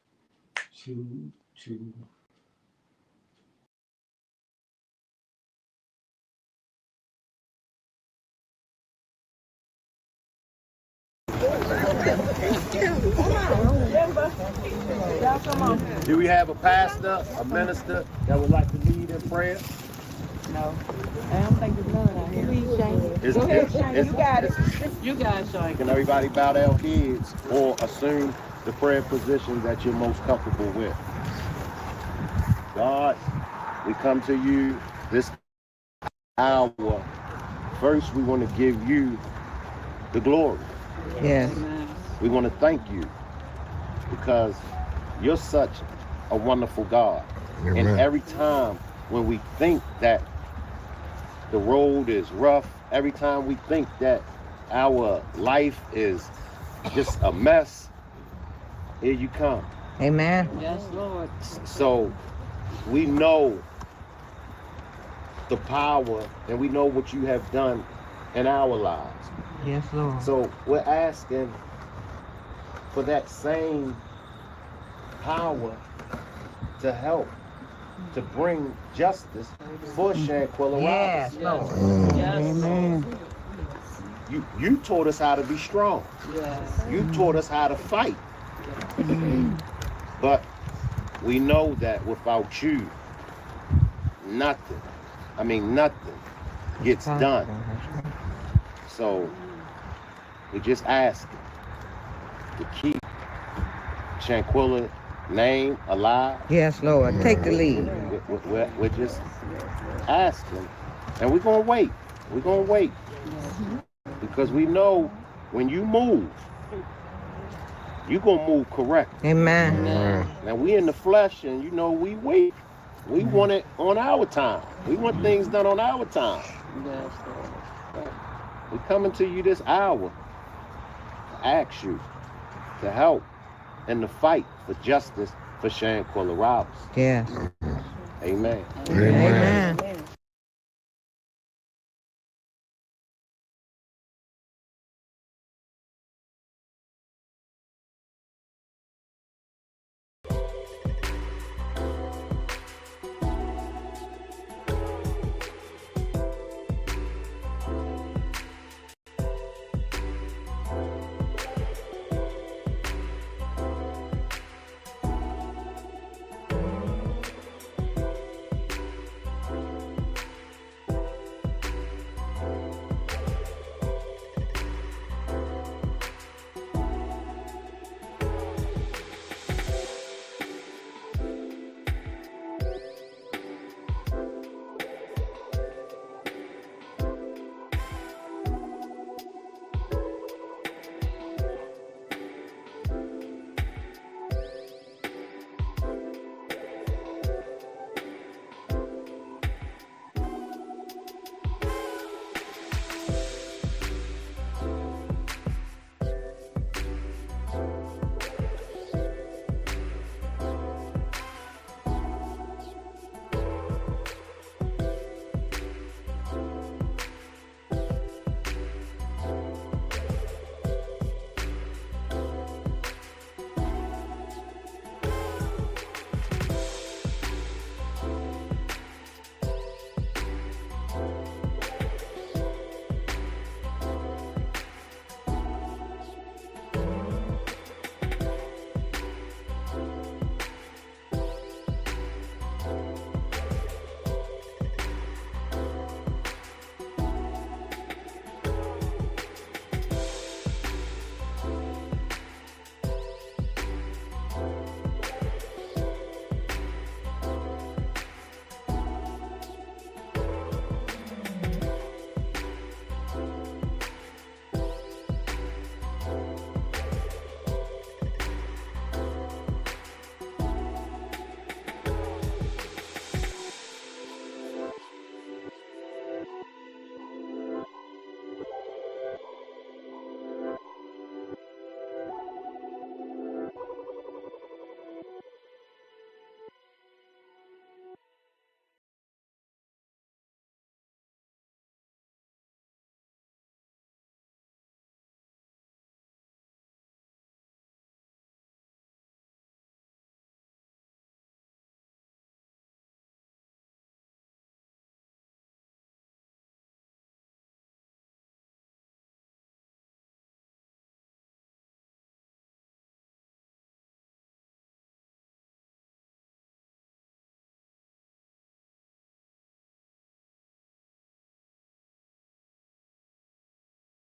Do we have a pastor, a minister that would like to lead in prayer?
No. I don't think there's none out here.
Go ahead, Shane. You got it.
You guys, Shane.
Can everybody bow their heads or assume the prayer position that you're most comfortable with? God, we come to you this hour. First, we want to give you the glory.
Yes.
We want to thank you because you're such a wonderful God.
Amen.
And every time when we think that the road is rough, every time we think that our life is just a mess, here you come.
Amen.
Yes, Lord.
So we know the power and we know what you have done in our lives.
Yes, Lord.
So we're asking for that same power to help to bring justice for Shanquella
Yes,
Robinson.
Lord.
Yes.
Amen.
You taught us how to be strong.
Yes.
You taught us how to fight. But we know that without you, nothing gets done. So we just ask to keep Shanquella's name alive.
Yes, Lord. Take the lead.
We're just asking. And we're going to wait. We're going to wait. Because we know when you move, you're going to move correct.
Amen.
Now, we in the flesh and, we wait. We want it on our time. We want things done on our time.
Yes, Lord.
We're coming to you this hour to ask you to help in the fight for justice for Shanquella Robinson.
Yes.
Amen.
Amen.